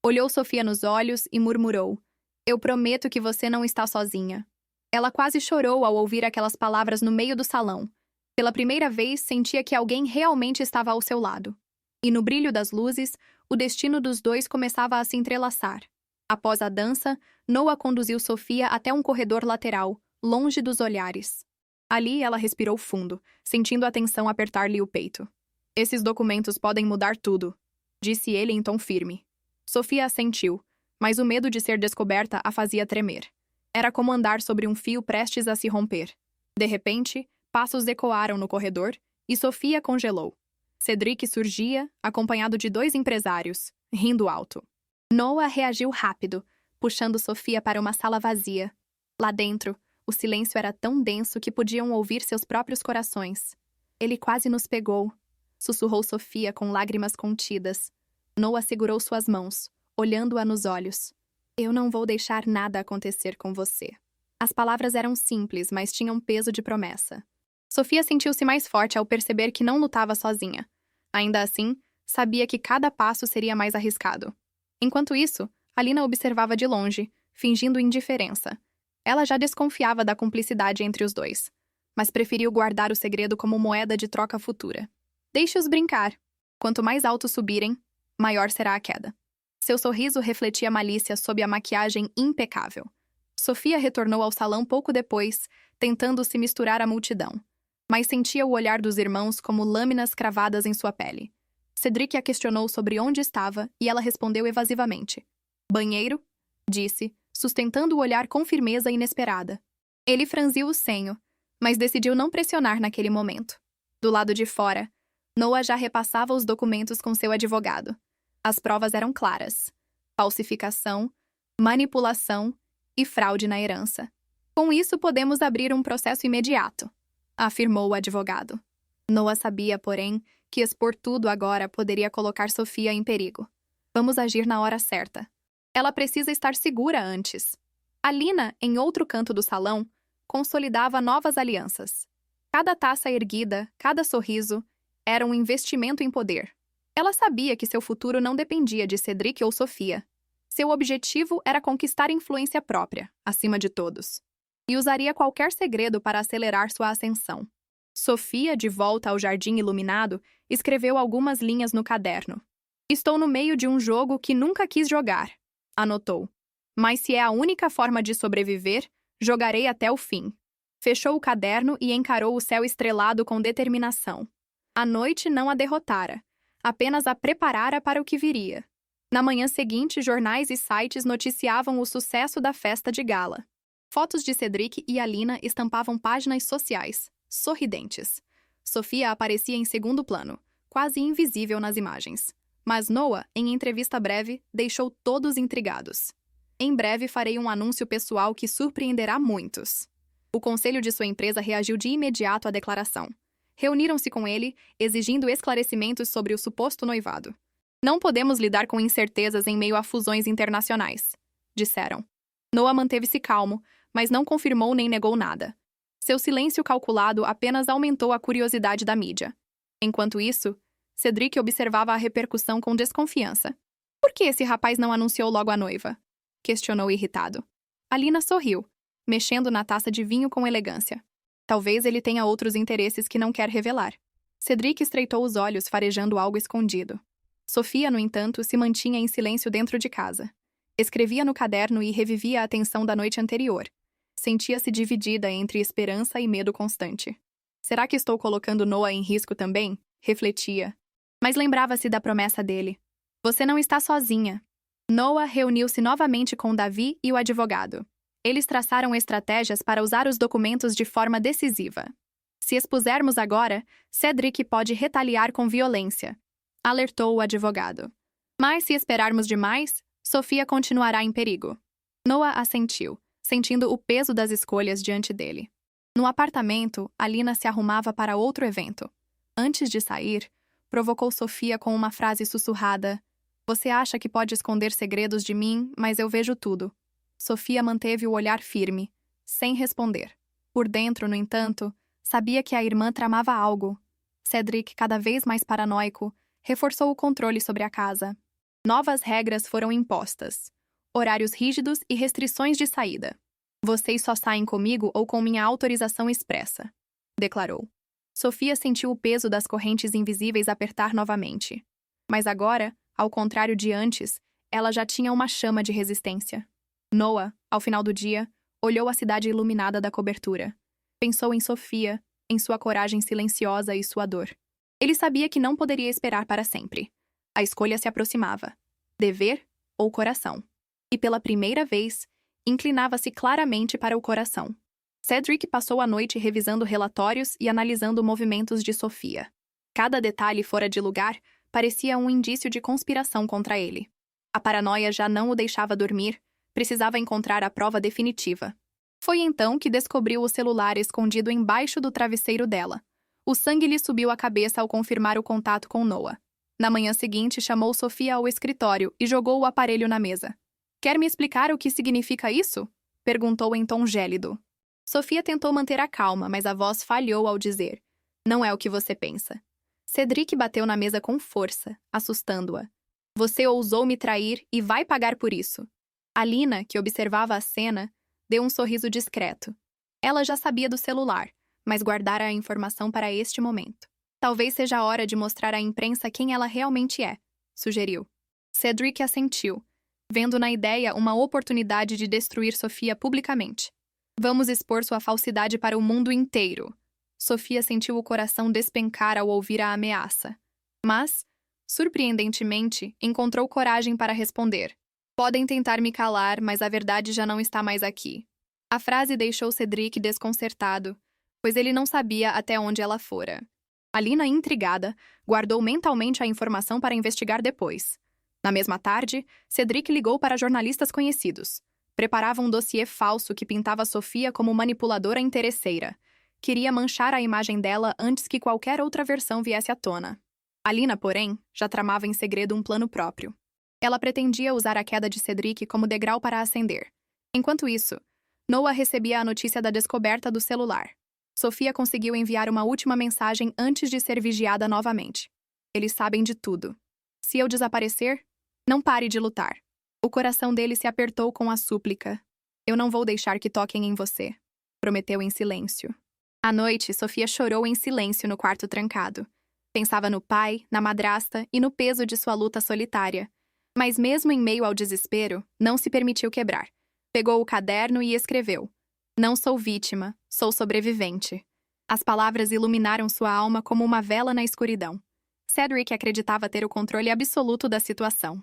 Olhou Sofia nos olhos e murmurou: "Eu prometo que você não está sozinha." Ela quase chorou ao ouvir aquelas palavras no meio do salão. Pela primeira vez, sentia que alguém realmente estava ao seu lado. E no brilho das luzes, o destino dos dois começava a se entrelaçar. Após a dança, Noah conduziu Sofia até um corredor lateral, longe dos olhares. Ali ela respirou fundo, sentindo a tensão apertar-lhe o peito. "Esses documentos podem mudar tudo", disse ele em tom firme. Sofia assentiu, mas o medo de ser descoberta a fazia tremer. Era como andar sobre um fio prestes a se romper. De repente, passos ecoaram no corredor e Sofia congelou. Cedric surgia, acompanhado de 2 empresários, rindo alto. Noah reagiu rápido, puxando Sofia para uma sala vazia. Lá dentro, o silêncio era tão denso que podiam ouvir seus próprios corações. "Ele quase nos pegou", sussurrou Sofia com lágrimas contidas. Noah segurou suas mãos, olhando-a nos olhos. "Eu não vou deixar nada acontecer com você." As palavras eram simples, mas tinham peso de promessa. Sofia sentiu-se mais forte ao perceber que não lutava sozinha. Ainda assim, sabia que cada passo seria mais arriscado. Enquanto isso, Alina observava de longe, fingindo indiferença. Ela já desconfiava da cumplicidade entre os dois, mas preferiu guardar o segredo como moeda de troca futura. "Deixe-os brincar. Quanto mais alto subirem, maior será a queda." Seu sorriso refletia malícia sob a maquiagem impecável. Sofia retornou ao salão pouco depois, tentando se misturar à multidão, mas sentia o olhar dos irmãos como lâminas cravadas em sua pele. Cedric a questionou sobre onde estava e ela respondeu evasivamente. "Banheiro?", disse, sustentando o olhar com firmeza inesperada. Ele franziu o senho, mas decidiu não pressionar naquele momento. Do lado de fora, Noah já repassava os documentos com seu advogado. As provas eram claras: falsificação, manipulação e fraude na herança. "Com isso, podemos abrir um processo imediato", afirmou o advogado. Noah sabia, porém, que expor tudo agora poderia colocar Sofia em perigo. "Vamos agir na hora certa. Ela precisa estar segura antes." Alina, em outro canto do salão, consolidava novas alianças. Cada taça erguida, cada sorriso, era um investimento em poder. Ela sabia que seu futuro não dependia de Cedric ou Sofia. Seu objetivo era conquistar influência própria, acima de todos. E usaria qualquer segredo para acelerar sua ascensão. Sofia, de volta ao jardim iluminado, escreveu algumas linhas no caderno. "Estou no meio de um jogo que nunca quis jogar", anotou. "Mas se é a única forma de sobreviver, jogarei até o fim." Fechou o caderno e encarou o céu estrelado com determinação. A noite não a derrotara, apenas a preparara para o que viria. Na manhã seguinte, jornais e sites noticiavam o sucesso da festa de gala. Fotos de Cedric e Alina estampavam páginas sociais, sorridentes. Sofia aparecia em segundo plano, quase invisível nas imagens. Mas Noah, em entrevista breve, deixou todos intrigados. Em breve farei um anúncio pessoal que surpreenderá muitos. O conselho de sua empresa reagiu de imediato à declaração. Reuniram-se com ele, exigindo esclarecimentos sobre o suposto noivado. Não podemos lidar com incertezas em meio a fusões internacionais, disseram. Noah manteve-se calmo, mas não confirmou nem negou nada. Seu silêncio calculado apenas aumentou a curiosidade da mídia. Enquanto isso, Cedric observava a repercussão com desconfiança. Por que esse rapaz não anunciou logo a noiva? Questionou irritado. Alina sorriu, mexendo na taça de vinho com elegância. Talvez ele tenha outros interesses que não quer revelar. Cedric estreitou os olhos, farejando algo escondido. Sofia, no entanto, se mantinha em silêncio dentro de casa. Escrevia no caderno e revivia a tensão da noite anterior. Sentia-se dividida entre esperança e medo constante. Será que estou colocando Noah em risco também? Refletia. Mas lembrava-se da promessa dele. Você não está sozinha. Noah reuniu-se novamente com Davi e o advogado. Eles traçaram estratégias para usar os documentos de forma decisiva. Se expusermos agora, Cedric pode retaliar com violência, alertou o advogado. Mas se esperarmos demais, Sofia continuará em perigo. Noah assentiu, sentindo o peso das escolhas diante dele. No apartamento, Alina se arrumava para outro evento. Antes de sair, provocou Sofia com uma frase sussurrada. Você acha que pode esconder segredos de mim, mas eu vejo tudo. Sofia manteve o olhar firme, sem responder. Por dentro, no entanto, sabia que a irmã tramava algo. Cedric, cada vez mais paranoico, reforçou o controle sobre a casa. Novas regras foram impostas. Horários rígidos e restrições de saída. Vocês só saem comigo ou com minha autorização expressa, declarou. Sofia sentiu o peso das correntes invisíveis apertar novamente. Mas agora, ao contrário de antes, ela já tinha uma chama de resistência. Noah, ao final do dia, olhou a cidade iluminada da cobertura. Pensou em Sofia, em sua coragem silenciosa e sua dor. Ele sabia que não poderia esperar para sempre. A escolha se aproximava. Dever ou coração? E pela primeira vez, inclinava-se claramente para o coração. Cedric passou a noite revisando relatórios e analisando movimentos de Sofia. Cada detalhe fora de lugar parecia um indício de conspiração contra ele. A paranoia já não o deixava dormir, precisava encontrar a prova definitiva. Foi então que descobriu o celular escondido embaixo do travesseiro dela. O sangue lhe subiu à cabeça ao confirmar o contato com Noah. Na manhã seguinte, chamou Sofia ao escritório e jogou o aparelho na mesa. Quer me explicar o que significa isso? Perguntou em tom gélido. Sofia tentou manter a calma, mas a voz falhou ao dizer. Não é o que você pensa. Cedric bateu na mesa com força, assustando-a. Você ousou me trair e vai pagar por isso. Alina, que observava a cena, deu um sorriso discreto. Ela já sabia do celular, mas guardara a informação para este momento. Talvez seja a hora de mostrar à imprensa quem ela realmente é, sugeriu. Cedric assentiu, vendo na ideia uma oportunidade de destruir Sofia publicamente. Vamos expor sua falsidade para o mundo inteiro. Sofia sentiu o coração despencar ao ouvir a ameaça. Mas, surpreendentemente, encontrou coragem para responder. Podem tentar me calar, mas a verdade já não está mais aqui. A frase deixou Cedric desconcertado, pois ele não sabia até onde ela fora. Alina, intrigada, guardou mentalmente a informação para investigar depois. Na mesma tarde, Cedric ligou para jornalistas conhecidos. Preparava um dossiê falso que pintava Sofia como manipuladora interesseira. Queria manchar a imagem dela antes que qualquer outra versão viesse à tona. Alina, porém, já tramava em segredo um plano próprio. Ela pretendia usar a queda de Cedric como degrau para ascender. Enquanto isso, Noah recebia a notícia da descoberta do celular. Sofia conseguiu enviar uma última mensagem antes de ser vigiada novamente. Eles sabem de tudo. Se eu desaparecer, não pare de lutar. O coração dele se apertou com a súplica. Eu não vou deixar que toquem em você, prometeu em silêncio. À noite, Sofia chorou em silêncio no quarto trancado. Pensava no pai, na madrasta e no peso de sua luta solitária. Mas mesmo em meio ao desespero, não se permitiu quebrar. Pegou o caderno e escreveu. Não sou vítima, sou sobrevivente. As palavras iluminaram sua alma como uma vela na escuridão. Cedric acreditava ter o controle absoluto da situação.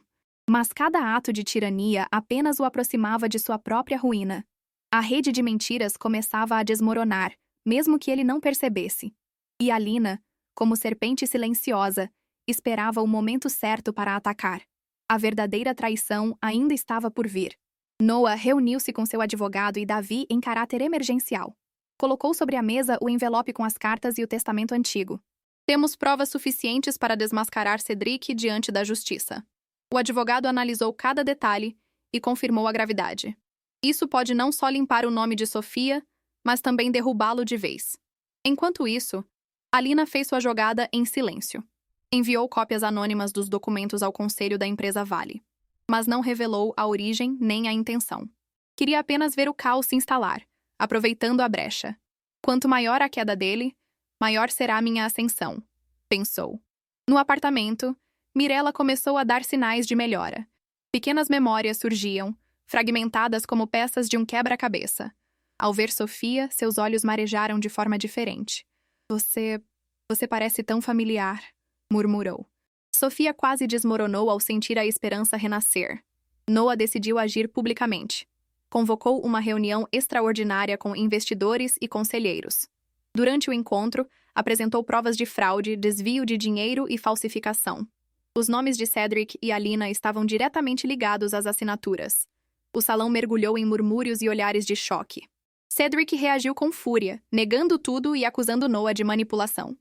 Mas cada ato de tirania apenas o aproximava de sua própria ruína. A rede de mentiras começava a desmoronar, mesmo que ele não percebesse. E Alina, como serpente silenciosa, esperava o momento certo para atacar. A verdadeira traição ainda estava por vir. Noah reuniu-se com seu advogado e Davi em caráter emergencial. Colocou sobre a mesa o envelope com as cartas e o testamento antigo. Temos provas suficientes para desmascarar Cedric diante da justiça. O advogado analisou cada detalhe e confirmou a gravidade. Isso pode não só limpar o nome de Sofia, mas também derrubá-lo de vez. Enquanto isso, Alina fez sua jogada em silêncio. Enviou cópias anônimas dos documentos ao conselho da empresa Vale, mas não revelou a origem nem a intenção. Queria apenas ver o caos se instalar, aproveitando a brecha. Quanto maior a queda dele, maior será minha ascensão, pensou. No apartamento, Mirella começou a dar sinais de melhora. Pequenas memórias surgiam, fragmentadas como peças de um quebra-cabeça. Ao ver Sofia, seus olhos marejaram de forma diferente. Você parece tão familiar, murmurou. Sofia quase desmoronou ao sentir a esperança renascer. Noah decidiu agir publicamente. Convocou uma reunião extraordinária com investidores e conselheiros. Durante o encontro, apresentou provas de fraude, desvio de dinheiro e falsificação. Os nomes de Cedric e Alina estavam diretamente ligados às assinaturas. O salão mergulhou em murmúrios e olhares de choque. Cedric reagiu com fúria, negando tudo e acusando Noah de manipulação.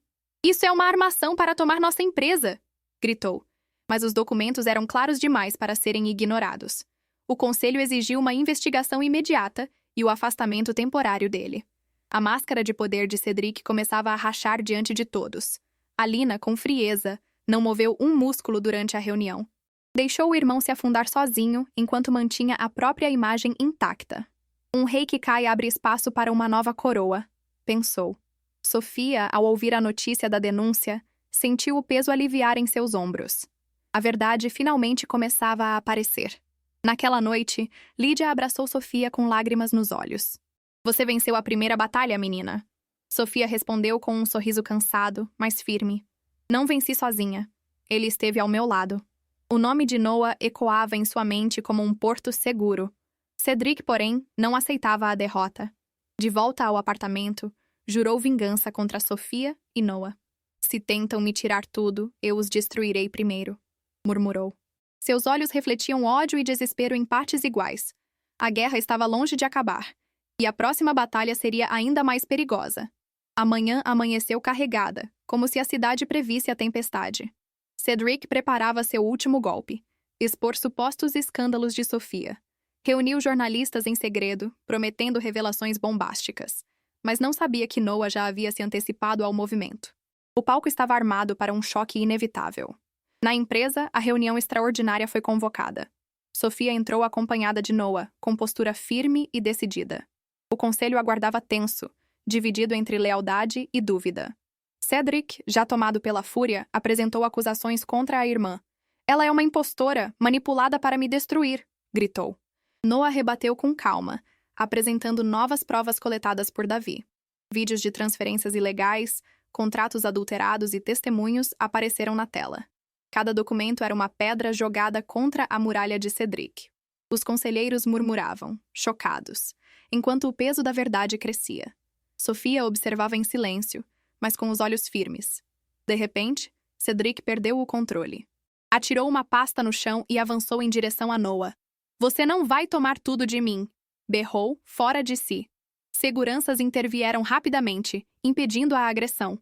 Isso é uma armação para tomar nossa empresa, gritou. Mas os documentos eram claros demais para serem ignorados. O conselho exigiu uma investigação imediata e o afastamento temporário dele. A máscara de poder de Cedric começava a rachar diante de todos. Alina, com frieza, não moveu um músculo durante a reunião. Deixou o irmão se afundar sozinho enquanto mantinha a própria imagem intacta. Um rei que cai abre espaço para uma nova coroa, pensou. Sofia, ao ouvir a notícia da denúncia, sentiu o peso aliviar em seus ombros. A verdade finalmente começava a aparecer. Naquela noite, Lídia abraçou Sofia com lágrimas nos olhos. Você venceu a primeira batalha, menina. Sofia respondeu com um sorriso cansado, mas firme. Não venci sozinha. Ele esteve ao meu lado. O nome de Noah ecoava em sua mente como um porto seguro. Cedric, porém, não aceitava a derrota. De volta ao apartamento, jurou vingança contra Sofia e Noah. Se tentam me tirar tudo, eu os destruirei primeiro, murmurou. Seus olhos refletiam ódio e desespero em partes iguais. A guerra estava longe de acabar, e a próxima batalha seria ainda mais perigosa. A manhã amanheceu carregada, como se a cidade previsse a tempestade. Cedric preparava seu último golpe, expor supostos escândalos de Sofia. Reuniu jornalistas em segredo, prometendo revelações bombásticas. Mas não sabia que Noah já havia se antecipado ao movimento. O palco estava armado para um choque inevitável. Na empresa, a reunião extraordinária foi convocada. Sofia entrou acompanhada de Noah, com postura firme e decidida. O conselho aguardava tenso, dividido entre lealdade e dúvida. Cedric, já tomado pela fúria, apresentou acusações contra a irmã. Ela é uma impostora, manipulada para me destruir, gritou. Noah rebateu com calma, apresentando novas provas coletadas por Davi. Vídeos de transferências ilegais, contratos adulterados e testemunhos apareceram na tela. Cada documento era uma pedra jogada contra a muralha de Cedric. Os conselheiros murmuravam, chocados, enquanto o peso da verdade crescia. Sofia observava em silêncio, mas com os olhos firmes. De repente, Cedric perdeu o controle. Atirou uma pasta no chão e avançou em direção a Noah. Você não vai tomar tudo de mim, berrou, fora de si. Seguranças intervieram rapidamente, impedindo a agressão.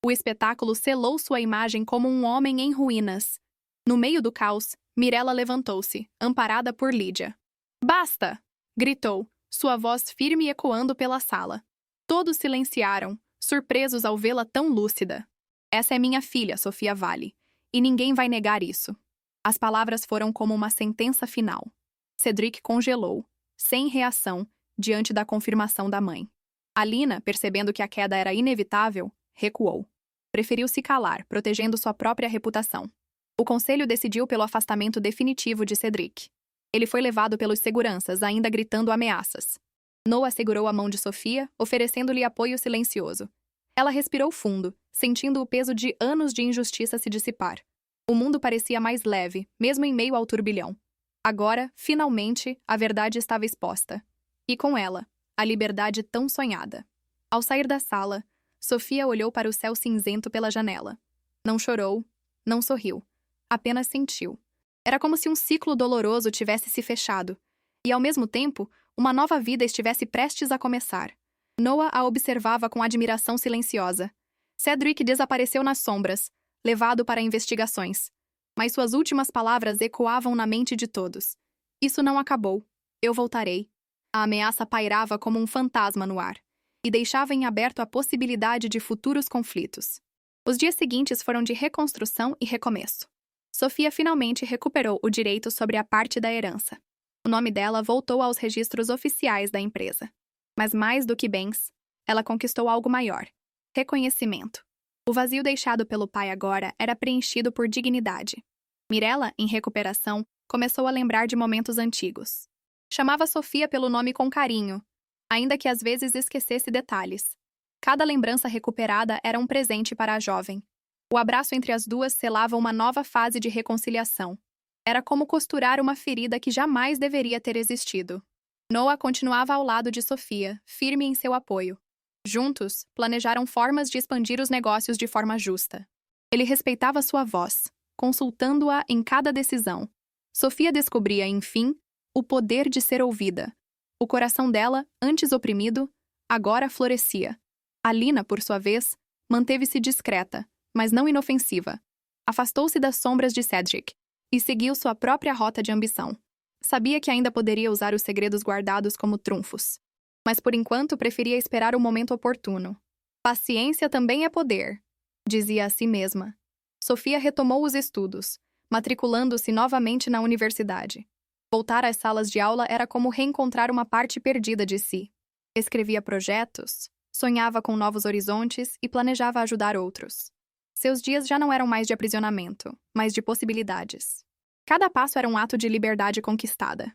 O espetáculo selou sua imagem como um homem em ruínas. No meio do caos, Mirella levantou-se, amparada por Lídia. Basta! Gritou, sua voz firme ecoando pela sala. Todos silenciaram, surpresos ao vê-la tão lúcida. Essa é minha filha, Sofia Vale, e ninguém vai negar isso. As palavras foram como uma sentença final. Cedric congelou, sem reação, diante da confirmação da mãe. Alina, percebendo que a queda era inevitável, recuou. Preferiu se calar, protegendo sua própria reputação. O conselho decidiu pelo afastamento definitivo de Cedric. Ele foi levado pelos seguranças, ainda gritando ameaças. Noah segurou a mão de Sofia, oferecendo-lhe apoio silencioso. Ela respirou fundo, sentindo o peso de anos de injustiça se dissipar. O mundo parecia mais leve, mesmo em meio ao turbilhão. Agora, finalmente, a verdade estava exposta. E com ela, a liberdade tão sonhada. Ao sair da sala, Sofia olhou para o céu cinzento pela janela. Não chorou, não sorriu. Apenas sentiu. Era como se um ciclo doloroso tivesse se fechado. E, ao mesmo tempo, uma nova vida estivesse prestes a começar. Noah a observava com admiração silenciosa. Cedric desapareceu nas sombras, levado para investigações. Mas suas últimas palavras ecoavam na mente de todos. Isso não acabou. Eu voltarei. A ameaça pairava como um fantasma no ar, e deixava em aberto a possibilidade de futuros conflitos. Os dias seguintes foram de reconstrução e recomeço. Sofia finalmente recuperou o direito sobre a parte da herança. O nome dela voltou aos registros oficiais da empresa. Mas mais do que bens, ela conquistou algo maior: reconhecimento. O vazio deixado pelo pai agora era preenchido por dignidade. Mirella, em recuperação, começou a lembrar de momentos antigos. Chamava Sofia pelo nome com carinho, ainda que às vezes esquecesse detalhes. Cada lembrança recuperada era um presente para a jovem. O abraço entre as duas selava uma nova fase de reconciliação. Era como costurar uma ferida que jamais deveria ter existido. Noah continuava ao lado de Sofia, firme em seu apoio. Juntos, planejaram formas de expandir os negócios de forma justa. Ele respeitava sua voz, consultando-a em cada decisão. Sofia descobria, enfim, o poder de ser ouvida. O coração dela, antes oprimido, agora florescia. Alina, por sua vez, manteve-se discreta, mas não inofensiva. Afastou-se das sombras de Cedric e seguiu sua própria rota de ambição. Sabia que ainda poderia usar os segredos guardados como trunfos, mas por enquanto preferia esperar o momento oportuno. Paciência também é poder, dizia a si mesma. Sofia retomou os estudos, matriculando-se novamente na universidade. Voltar às salas de aula era como reencontrar uma parte perdida de si. Escrevia projetos, sonhava com novos horizontes e planejava ajudar outros. Seus dias já não eram mais de aprisionamento, mas de possibilidades. Cada passo era um ato de liberdade conquistada.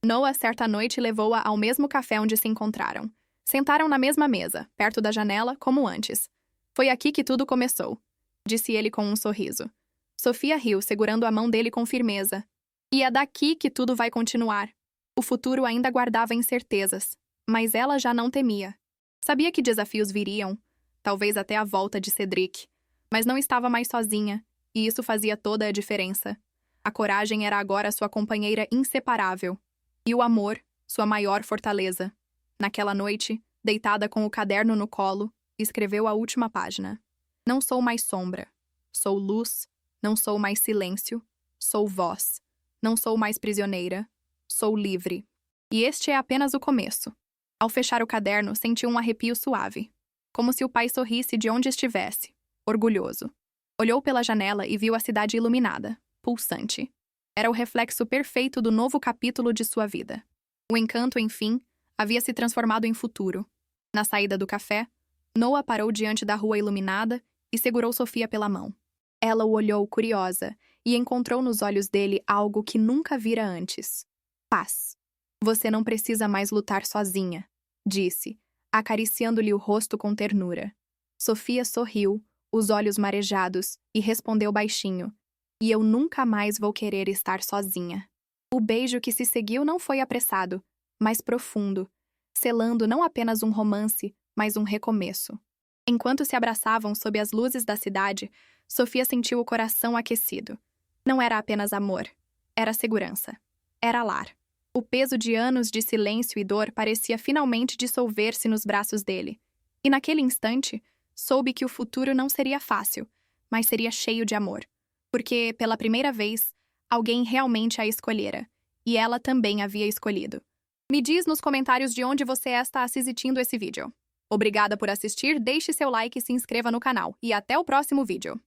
Noah, certa noite, levou-a ao mesmo café onde se encontraram. Sentaram na mesma mesa, perto da janela, como antes. Foi aqui que tudo começou, disse ele com um sorriso. Sofia riu, segurando a mão dele com firmeza. E é daqui que tudo vai continuar. O futuro ainda guardava incertezas, mas ela já não temia. Sabia que desafios viriam, talvez até a volta de Cedric, mas não estava mais sozinha, e isso fazia toda a diferença. A coragem era agora sua companheira inseparável, e o amor, sua maior fortaleza. Naquela noite, deitada com o caderno no colo, escreveu a última página. Não sou mais sombra. Sou luz. Não sou mais silêncio. Sou voz. Não sou mais prisioneira. Sou livre. E este é apenas o começo. Ao fechar o caderno, sentiu um arrepio suave. Como se o pai sorrisse de onde estivesse, orgulhoso. Olhou pela janela e viu a cidade iluminada, pulsante. Era o reflexo perfeito do novo capítulo de sua vida. O encanto, enfim, havia se transformado em futuro. Na saída do café, Noah parou diante da rua iluminada e segurou Sofia pela mão. Ela o olhou curiosa e encontrou nos olhos dele algo que nunca vira antes. Paz. Você não precisa mais lutar sozinha, disse, acariciando-lhe o rosto com ternura. Sofia sorriu, os olhos marejados, e respondeu baixinho. E eu nunca mais vou querer estar sozinha. O beijo que se seguiu não foi apressado, mas profundo, selando não apenas um romance, mas um recomeço. Enquanto se abraçavam sob as luzes da cidade, Sofia sentiu o coração aquecido. Não era apenas amor, era segurança. Era lar. O peso de anos de silêncio e dor parecia finalmente dissolver-se nos braços dele. E naquele instante, soube que o futuro não seria fácil, mas seria cheio de amor. Porque, pela primeira vez, alguém realmente a escolhera. E ela também havia escolhido. Me diz nos comentários de onde você está assistindo esse vídeo. Obrigada por assistir, deixe seu like e se inscreva no canal. E até o próximo vídeo.